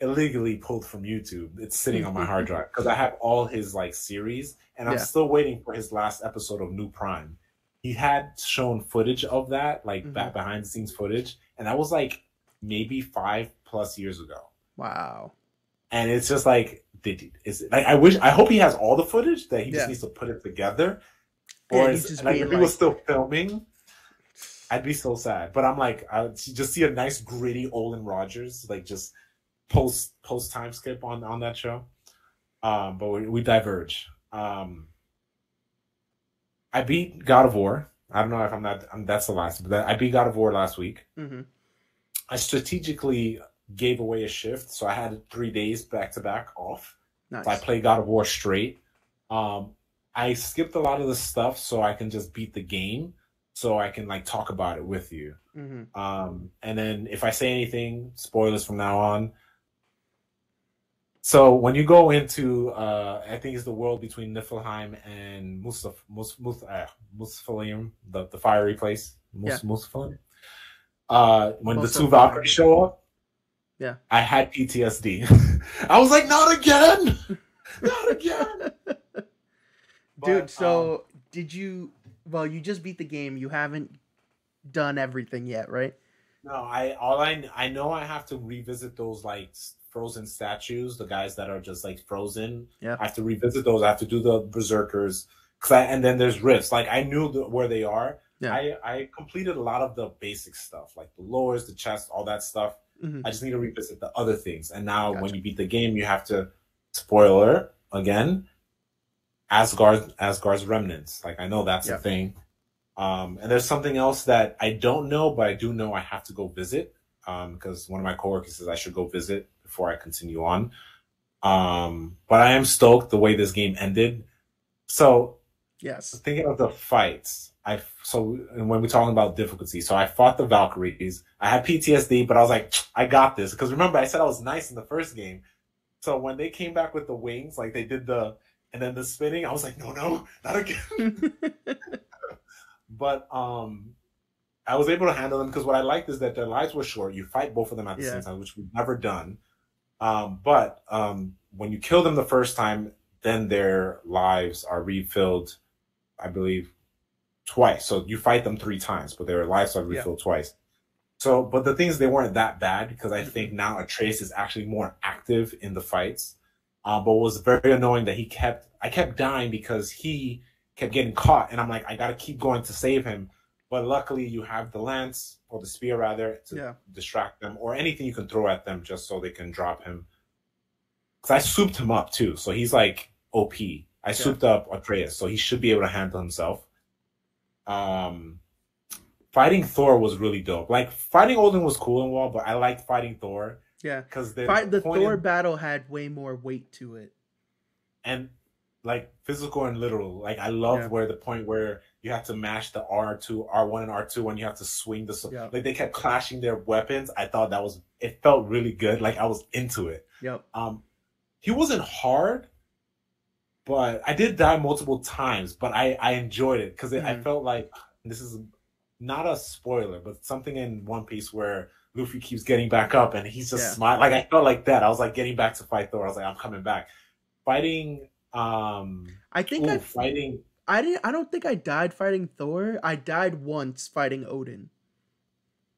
illegally pulled from YouTube. It's sitting on my hard drive because I have all his like series, and I'm still waiting for his last episode of New Prime. He had shown footage of that, like that behind the scenes footage, and that was like maybe 5+ years ago. Wow. And it's just like, I hope he has all the footage, that he just needs to put it together. Or if he was still filming, I'd be so sad. But I'm like, I would just see a nice gritty Olin Rogers, like just post time skip on that show. But we diverge. I beat God of War. I don't know if that's the last, but I beat God of War last week. Mm-hmm. I strategically gave away a shift, so I had 3 days back to back off. Nice. So I played God of War straight. I skipped a lot of the stuff so I can just beat the game, so I can like talk about it with you. Mm-hmm. And then if I say anything, spoilers from now on. So when you go into, I think it's the world between Niflheim and Muspelheim, the fiery place, Muspelheim. When the two Valkyries show up, I had PTSD. I was like, not again, not again. Dude, so did you? Well, you just beat the game. You haven't done everything yet, right? No, I know I have to revisit those like frozen statues, the guys that are just like frozen. Yeah, I have to revisit those. I have to do the berserkers, and then there's rifts. Like I knew where they are. Yeah. I completed a lot of the basic stuff, like the lores, the chest, all that stuff. Mm-hmm. I just need to revisit the other things. And now when you beat the game, you have to, spoiler again, Asgard's remnants. Like I know that's a thing. And there's something else that I don't know, but I do know I have to go visit. Because one of my coworkers says I should go visit before I continue on. But I am stoked the way this game ended. So thinking of the fights, when we're talking about difficulty, so I fought the Valkyries. I had PTSD, but I was like, I got this. Because remember, I said I was nice in the first game. So when they came back with the wings, like they did and then the spinning, I was like, no, not again. But I was able to handle them because what I liked is that their lives were short. You fight both of them at the same time, which we've never done. But when you kill them the first time, then their lives are refilled, I believe, twice. So you fight them 3 times, but their lives are refilled twice. So, but the things, they weren't that bad because I think now Atreus is actually more active in the fights. But it was very annoying that I kept dying because he kept getting caught. And I'm like, I got to keep going to save him. But luckily you have the lance or the spear rather to distract them, or anything you can throw at them just so they can drop him. Because I souped him up too. So he's like OP. I souped up Atreus, so he should be able to handle himself. Fighting Thor was really dope. Like fighting Odin was cool and all, but I liked fighting Thor. Yeah, because the Thor battle had way more weight to it, and like physical and literal. Like I love where the point where you have to mash the R1 and R2 when you have to swing the like they kept clashing their weapons. I thought it felt really good. Like I was into it. Yep. He wasn't hard, but I did die multiple times. But I enjoyed it because I felt like, this is not a spoiler, but something in One Piece where Luffy keeps getting back up and he's just smiling. Like I felt like that. I was like getting back to fight Thor. I was like, I'm coming back. Fighting. I think I don't think I died fighting Thor. I died once fighting Odin.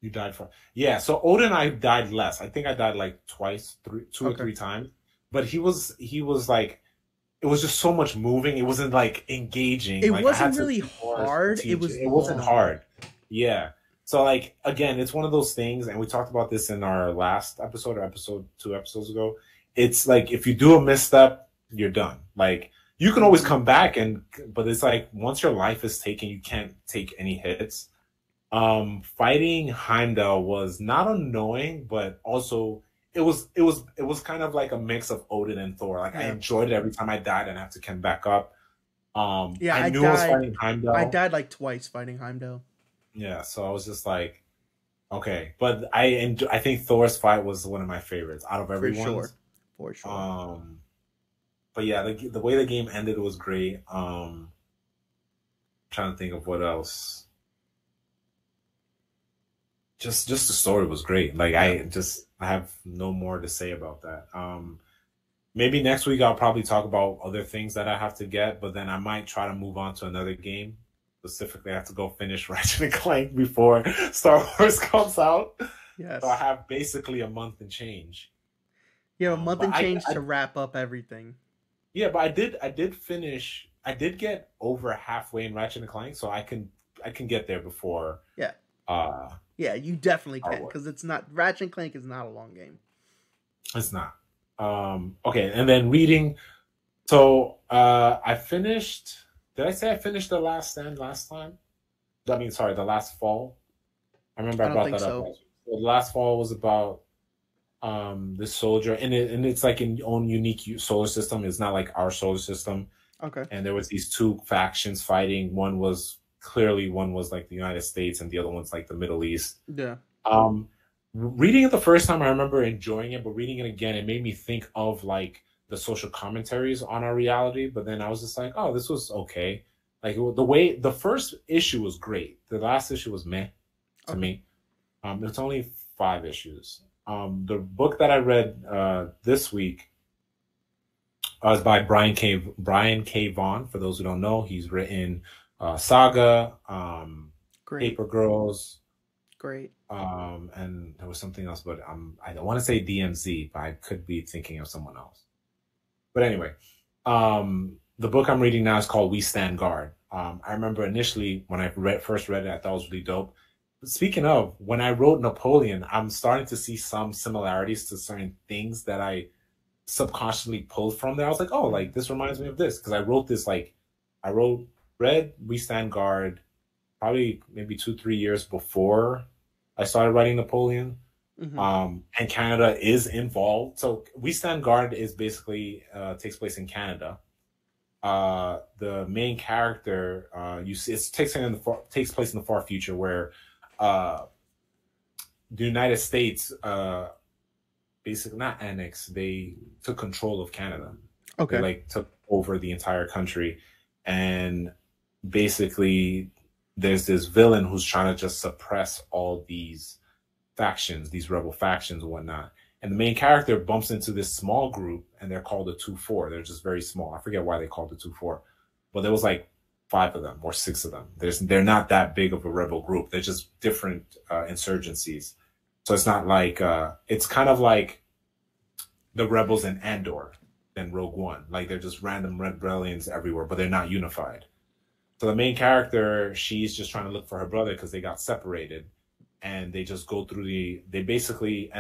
You died so Odin I died less. I think I died like two or 3 times. But he was like, it was just so much moving. It wasn't like engaging. It wasn't really hard. It wasn't hard. Yeah. So like again, it's one of those things, and we talked about this in our last episode or 2 episodes ago. It's like if you do a misstep, you're done. Like you can always come back, but it's like once your life is taken, you can't take any hits. Fighting Heimdall was not annoying, but also it was kind of like a mix of Odin and Thor. Like I enjoyed it every time I died and I have to come back up. Yeah, I I knew I was died. fighting I Heimdall. died like twice fighting Heimdall. Yeah, so I was just like, okay. But I think Thor's fight was one of my favorites out of For sure. everyone's. For sure. Um, but yeah, the way the game ended was great. Trying to think of what else. Just the story was great. Like Yeah. I have no more to say about that. Maybe next week I'll probably talk about other things that I have to get, but then I might try to move on to another game. Specifically, I have to go finish Ratchet and Clank before Star Wars comes out. Yes. So I have basically a month and change. You have a month But and change to wrap up everything. yeah, but I did finish. I did get over halfway in Ratchet and Clank, so I can get there before. Yeah. Uh, Yeah, you definitely Star can Wars. because it's not Ratchet and Clank is not a long game. It's not. Okay, and then reading. So I finished. Did I say I finished The Last Stand last time? I mean, sorry, The Last Fall. I remember I I don't brought think that up so. last week. So The Last Fall was about this soldier, and it's like an own unique solar system. It's not like our solar system. Okay. And there was these two factions fighting. One was like the United States, and the other one's like the Middle East. Yeah. Reading it the first time, I remember enjoying it, but reading it again, it made me think of like the social commentaries on our reality. But then I was just like, oh, this was okay. Like the way the first issue was great. The last issue was meh to me. It's only 5 issues. The book that I read this week is by Brian K. Vaughan. For those who don't know, he's written Saga, Great. Paper Girls, Great. and there was something else, but I don't want to say DMZ, but I could be thinking of someone else. But anyway, the book I'm reading now is called We Stand Guard. I remember initially when I first read it, I thought it was really dope. But speaking of, when I wrote Napoleon, I'm starting to see some similarities to certain things that I subconsciously pulled from there. I was like, oh, like this reminds me of this because I wrote this read We Stand Guard probably maybe 2-3 years before I started writing Napoleon. Mm-hmm. And Canada is involved. So We Stand Guard is basically takes place in Canada. The main character you see it takes place in the far future where the United States basically not annexed, they took control of Canada. Okay. They like took over the entire country, and basically there's this villain who's trying to just suppress all these factions, these rebel factions and whatnot. And the main character bumps into this small group, and they're called the 2-4. They're just very small. I forget why they called it 2-4, but there was like 5 of them or 6 of them. They're not that big of a rebel group. They're just different insurgencies. So it's not like it's kind of like the rebels in Andor than Rogue One. Like they're just random rebellions everywhere, but they're not unified. So the main character, she's just trying to look for her brother because they got separated, and they just go through they basically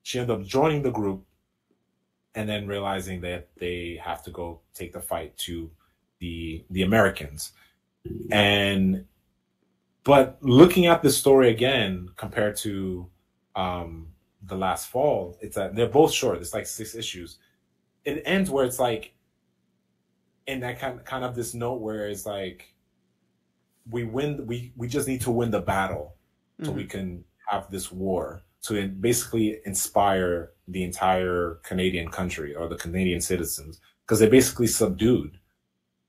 she ends up joining the group and then realizing that they have to go take the fight to the Americans. But looking at the story again compared to The Last Fall, it's that they're both short. It's like 6 issues. It ends where it's like in that kind of this note where it's like we just need to win the battle so we can have this war to basically inspire the entire Canadian country or the Canadian citizens because they're basically subdued.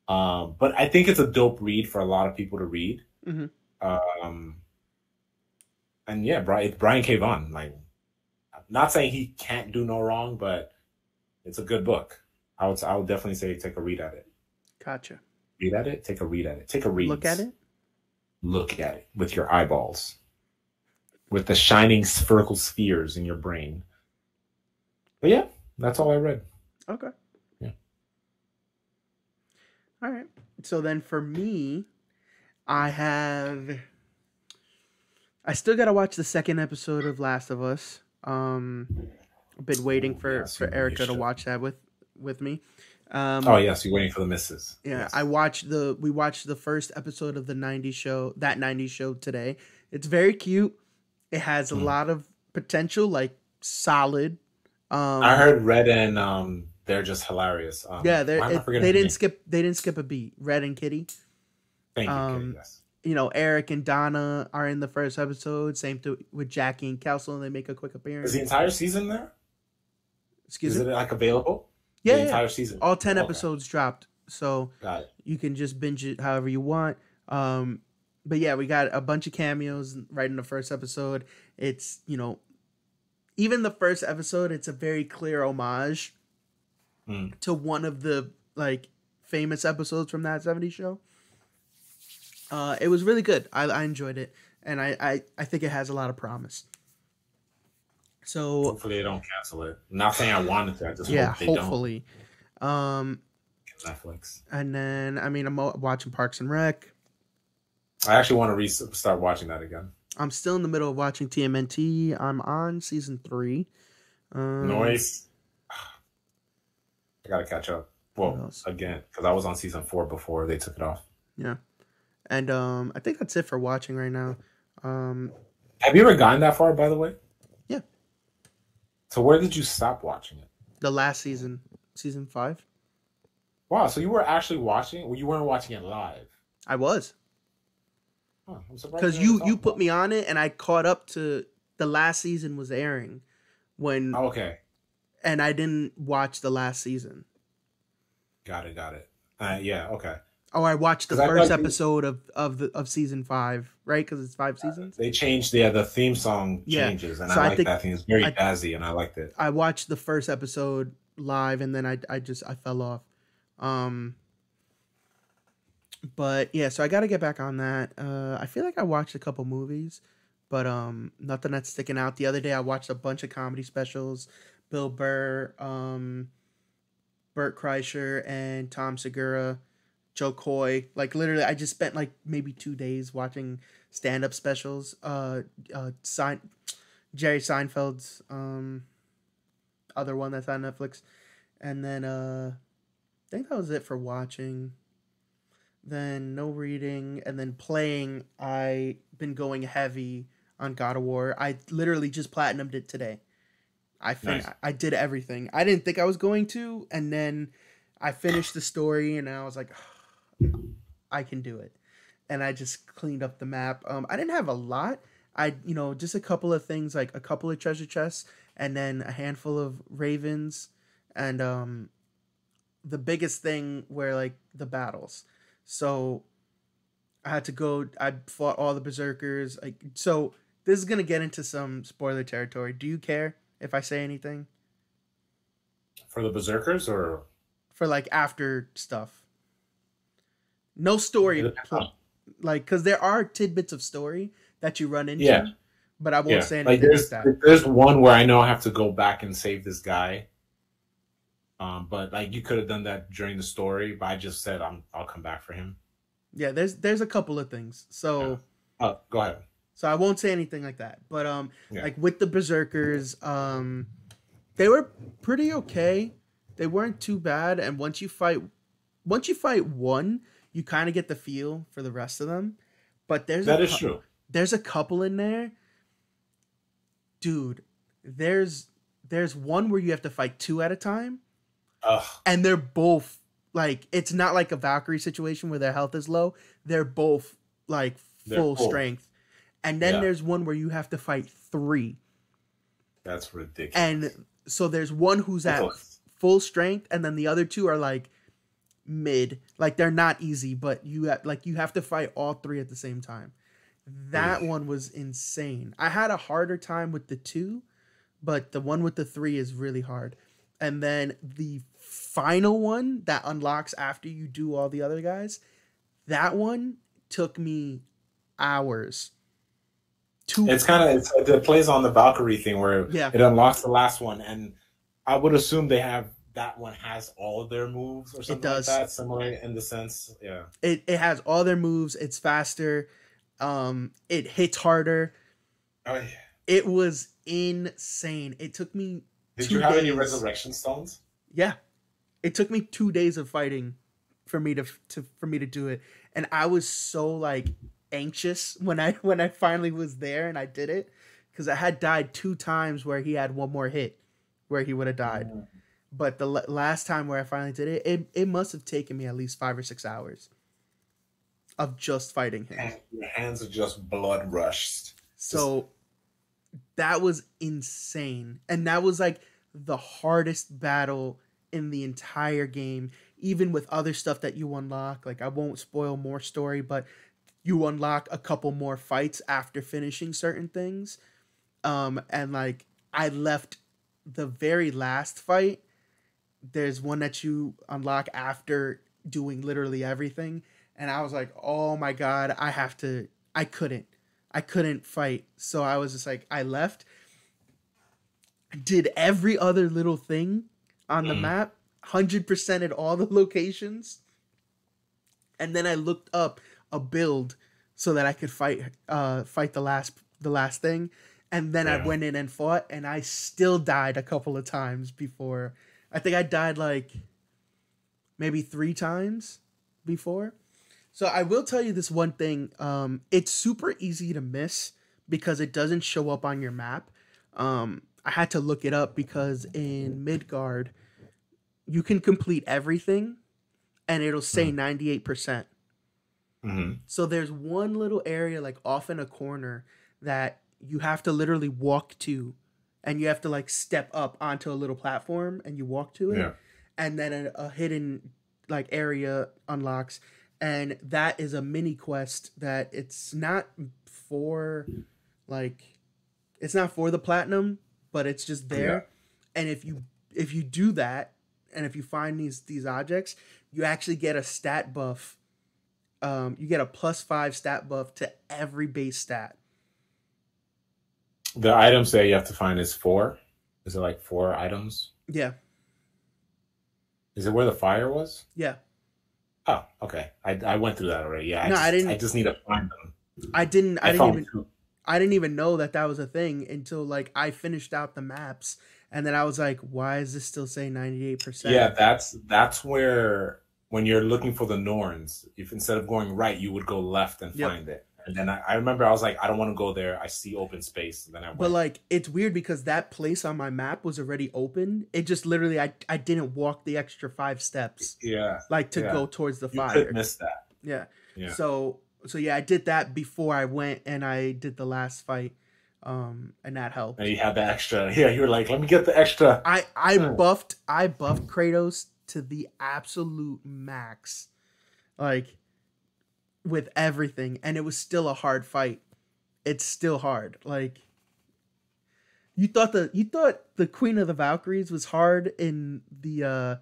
But I think it's a dope read for a lot of people to read. And yeah, Brian K. Vaughan. Like, I'm not saying he can't do no wrong, but it's a good book. I would definitely say take a read at it. Gotcha. Read at it. Take a read at it. Take a read. Look at it. Look at it with your eyeballs, with the shining spherical spheres in your brain. But yeah, that's all I read. Okay. Yeah. All right. So then for me, I still got to watch the second episode of Last of Us. I've been waiting for Erica to watch that with me. Oh yes, you're waiting for the missus. Yeah, yes. We watched the first episode of the 90s show today. It's very cute. It has a lot of potential, like solid. I heard Red and they're just hilarious. Yeah, Why am I forgetting they her didn't name? skip a beat. Red and Kitty. Thank you, Kitty. Um, Yes. Eric and Donna are in the first episode. Same with Jackie and Kelso, and they make a quick Is the appearance. entire season there? Excuse Is me. it like available? Yeah, The yeah. entire season. All 10 Okay, episodes dropped, so got it. you can just binge it however you want. But yeah, we got a bunch of cameos right in the first episode. It's even the first episode, it's a very clear homage Mm. to one of the like famous episodes from that '70s show. It was really good. I enjoyed it, and I think it has a lot of promise. So Hopefully they don't cancel it. Not saying I wanted to. I just yeah, hope they hopefully. don't. Netflix. And then I'm watching Parks and Rec. I actually want to start watching that again. I'm still in the middle of watching TMNT. I'm on season 3. Noise. I gotta catch up. What Well, else? again, because I was on season 4 before they took it off. Yeah, and I think that's it for watching right now. Have you ever gotten that far, by the way? Yeah, So where did you stop watching it? the last season, season 5. Wow, so you were actually watching? Well, you weren't watching it live. I was, Huh, I'm surprised because never you talked put about me on it, and I caught up to the last season was airing when, it. Oh, okay, and I didn't watch the last season. got it. Yeah, okay. Oh, I watched the 'Cause I first thought you- episode of season 5, right? Because it's 5 seasons. They changed the theme song Yeah. changes, and So I I like think- that thing. It's very I- jazzy, and I liked it. I watched the first episode live, and then I fell off. But yeah, so I got to get back on that. I feel like I watched a couple movies, but nothing that's sticking out. The other day I watched a bunch of comedy specials. Bill Burr, Burt Kreischer, and Tom Segura, Joe Coy. Like literally, I just spent like maybe 2 days watching stand-up specials. Jerry Seinfeld's other one that's on Netflix, and then I think that was it for watching. Then no reading, and then playing. I been going heavy on God of War. I literally just platinumed it today. Nice. I did everything. I didn't think I was going to, and then I finished the story, and I was like, I can do it. And I just cleaned up the map. I didn't have a lot. Just a couple of things, like a couple of treasure chests, and then a handful of ravens, and the biggest thing were like the battles. So I had to go. I fought all the berserkers. So this is gonna get into some spoiler territory. Do you care if I say anything For the Berserkers, or for like after stuff? No story, like because there are tidbits of story that you run into. Yeah. But I won't yeah, say like anything like that. there's one where I know I have to go back and save this guy. But like you could have done that during the story, but I just said I'll come back for him. Yeah, there's a couple of things. So. Yeah. Oh, go ahead. So I won't say anything like that. But Yeah. like with the berserkers, they were pretty okay. They weren't too bad, and once you fight one, you kind of get the feel for the rest of them. But That is true. There's a couple in there. Dude, there's one where you have to fight 2 at a time, Ugh. and they're both like, it's not like a Valkyrie situation where their health is low. They're both like They're full full. strength. And then Yeah. there's one where you have to fight 3. That's ridiculous. And so there's one who's at Ridiculous. full strength, and then the other 2 are like mid. Like they're not easy, but you have to fight all 3 at the same time. That one was insane. I had a harder time with the 2, but the one with the 3 is really hard. And then the final one that unlocks after you do all the other guys, that one took me hours. It plays on the Valkyrie thing where Yeah. it unlocks the last one, and I would assume that one has all of their moves or something does. like that, similar in the sense. Yeah. It has all their moves. It's faster. It hits harder. Oh, yeah. It was insane. It took me Did 2 you have any days. resurrection stones? Yeah. It took me 2 days of fighting for me to do it. And I was so like anxious when I finally was there and I did it, because I had died 2 times where he had one more hit where he would have died. But the last time where I finally did it, it must have taken me at least 5 or 6 hours of just fighting him. Your hands are just blood rushed. Just So that was insane. And that was like the hardest battle in the entire game, even with other stuff that you unlock. Like, I won't spoil more story, but you unlock a couple more fights after finishing certain things. And like, I left the very last fight. There's one that you unlock after doing literally everything. And I was like, oh my God, I couldn't fight. So I was just like, I left, did every other little thing on the map, 100% at all the locations. And then I looked up a build so that I could fight the last thing. And then I went in and fought, and I still died a couple of times before. I think I died like maybe 3 times before. So I will tell you this one thing. It's super easy to miss because it doesn't show up on your map. I had to look it up because in Midgard, you can complete everything and it'll say 98%. So there's one little area like off in a corner that you have to literally walk to, and you have to like step up onto a little platform and you walk to it. Yeah. And then a hidden like area unlocks, and that is a mini quest that it's not for the platinum, but it's just there. Yeah. And if you do that, and if you find these objects, you actually get a stat buff. You get a +5 stat buff to every base stat. The items that you have to find is 4. Is it like 4 items? Yeah. Is it where the fire was? Yeah. Oh, okay. I went through that already. Yeah. I didn't. I just need to find them. I didn't even know that was a thing until like I finished out the maps, and then I was like, why is this still saying 98%? Yeah, that's where when you're looking for the Norns, if instead of going right, you would go left and find it. And then I remember I was like, I don't want to go there. I see open space. And then I went. But like, it's weird because that place on my map was already open. It just literally, I didn't walk the extra 5 steps. Yeah. Like to go towards the fire. You could miss that. Yeah. Yeah. So yeah, I did that before I went, and I did the last fight. And that helped. And you had the extra. Yeah, you were like, let me get the extra. I buffed Kratos to the absolute max. Like, with everything, and it was still a hard fight. It's still hard. Like, you thought the Queen of the Valkyries was hard in the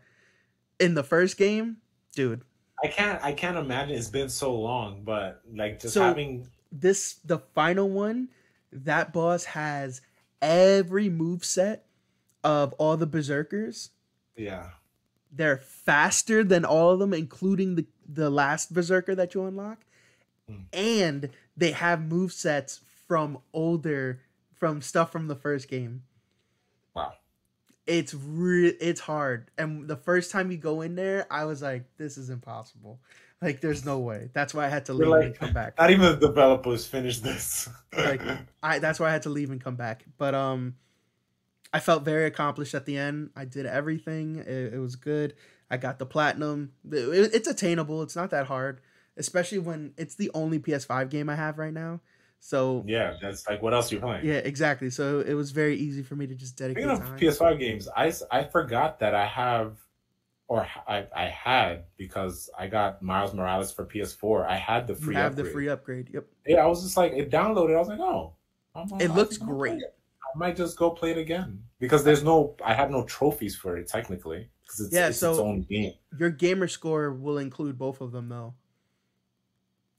first game, dude. I can't imagine. It's been so long, but like just having the final one, that boss has every move set of all the berserkers. Yeah. They're faster than all of them, including the last berserker that you unlock. And they have movesets from stuff from the first game. Wow. It's hard. And the first time you go in there, I was like, this is impossible. Like, there's no way. That's why I had to leave and come back. Not even the developers finished this. That's why I had to leave and come back. But I felt very accomplished at the end. I did everything. It was good. I got the platinum. It's attainable. It's not that hard, especially when it's the only PS5 game I have right now. So yeah, that's like, what else are you playing? Yeah, exactly. So it was very easy for me to just dedicate time. Speaking of PS5 games, I forgot that I had, because I got Miles Morales for PS4. I had the free upgrade. The free upgrade. Yep. Yeah, I was just like, it downloaded. I was like, oh. It looks great. I might just go play it again, because I have no trophies for it technically, because it's its own game. Your gamer score will include both of them though.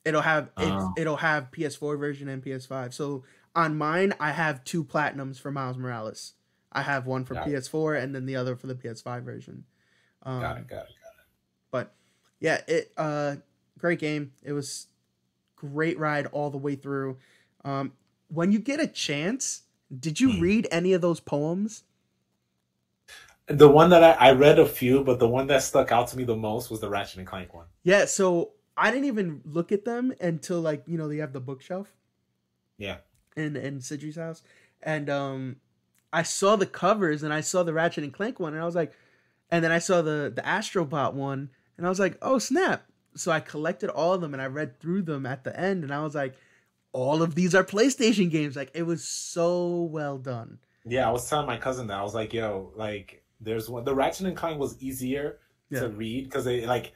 It'll have PS4 version and PS5. So on mine, I have 2 platinums for Miles Morales. I have one for PS4 and then the other for the PS5 version. Got it. But yeah, great game. It was great ride all the way through. When you get a chance, did you read any of those poems? The one that I read a few, but the one that stuck out to me the most was the Ratchet and Clank one. Yeah, so I didn't even look at them until they have the bookshelf. Yeah. In Sidri's house. And I saw the covers and I saw the Ratchet and Clank one, and I was like, And then I saw the Astrobot one, and I was like, oh snap! So I collected all of them, and I read through them at the end, and I was like, all of these are PlayStation games. Like it was so well done. Yeah, I was telling my cousin that I was like, yo, like there's one. The Ratchet and Clank was easier Yeah, to read because they like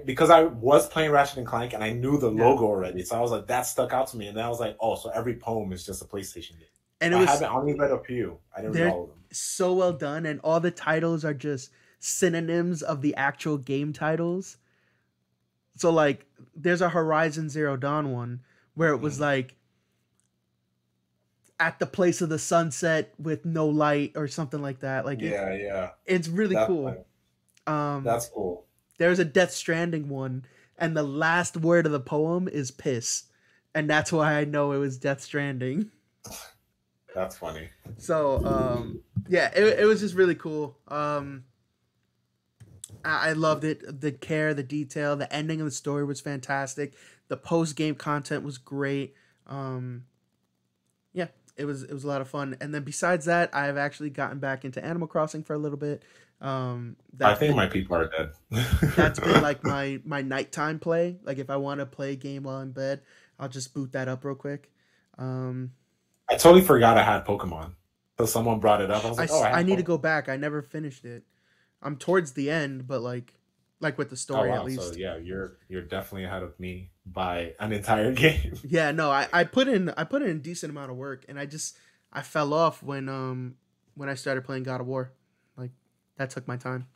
because I was playing Ratchet and Clank and I knew the yeah. logo already, so I was like that stuck out to me, and then I was like, oh, so every poem is just a PlayStation game. And it I was haven't. I only read a few. I didn't read they're all of them. so well done, and all the titles are just synonyms of the actual game titles. So like, there's a Horizon Zero Dawn one where it was Mm. like at the place of the sunset with no light or something like that. Like Yeah, yeah. it's really That's cool. Um, that's cool. there's a Death Stranding one, and the last word of the poem is piss, and that's why I know it was Death Stranding. That's funny. So yeah, it was just really cool. I loved it. The care, the detail, the ending of the story was fantastic. The post game content was great. Um, yeah, it was a lot of fun. And then besides that, I've actually gotten back into Animal Crossing for a little bit. I That's think been my people are dead. that's been like my nighttime play. Like if I want to play a game while in bed, I'll just boot that up real quick. Um, I totally forgot I had Pokemon. So someone brought it up. I was like, oh, I I have need to Pokemon. go back. I never finished it. I'm towards the end, but like with the Oh story at wow. So least. yeah, you're definitely ahead of me by an entire game. Yeah, no, I put in a decent amount of work, and I fell off when I started playing God of War. Like that took my time.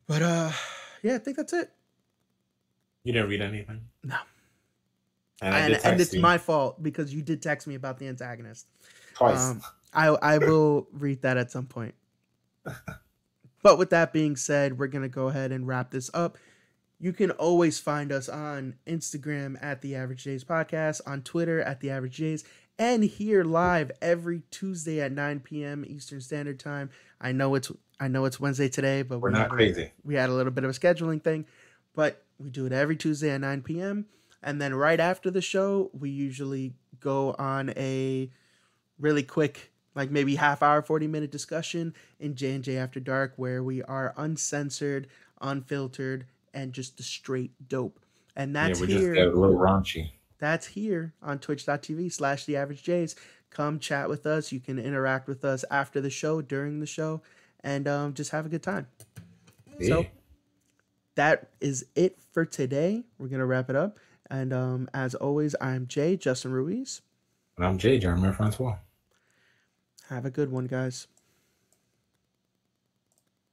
But yeah, I think that's it. You didn't read anything? No. And I And did text it's you my fault because you did text me about the antagonist. twice. Um I will read that at some point. But with that being said, we're going to go ahead and wrap this up. You can always find us on Instagram at The Average Jays Podcast, on Twitter at The Average Jays, and here live every Tuesday at 9 p.m. Eastern Standard Time. I know it's Wednesday today, but We're not crazy. we had a little bit of a scheduling thing, but we do it every Tuesday at 9 p.m. And then right after the show, we usually go on a really quick, like maybe half hour, 40-minute discussion in J&J After Dark, where we are uncensored, unfiltered, and just the straight dope. And Yeah, that's we just get here. a little raunchy. That's here on twitch.tv/the average Jays. Come chat with us. You can interact with us after the show, during the show, and just have a good time. Yeah. So that is it for today. We're going to wrap it up. And as always, I'm Jay, Justin Ruiz. And I'm Jay, Jeremy Francois. Have a good one, guys.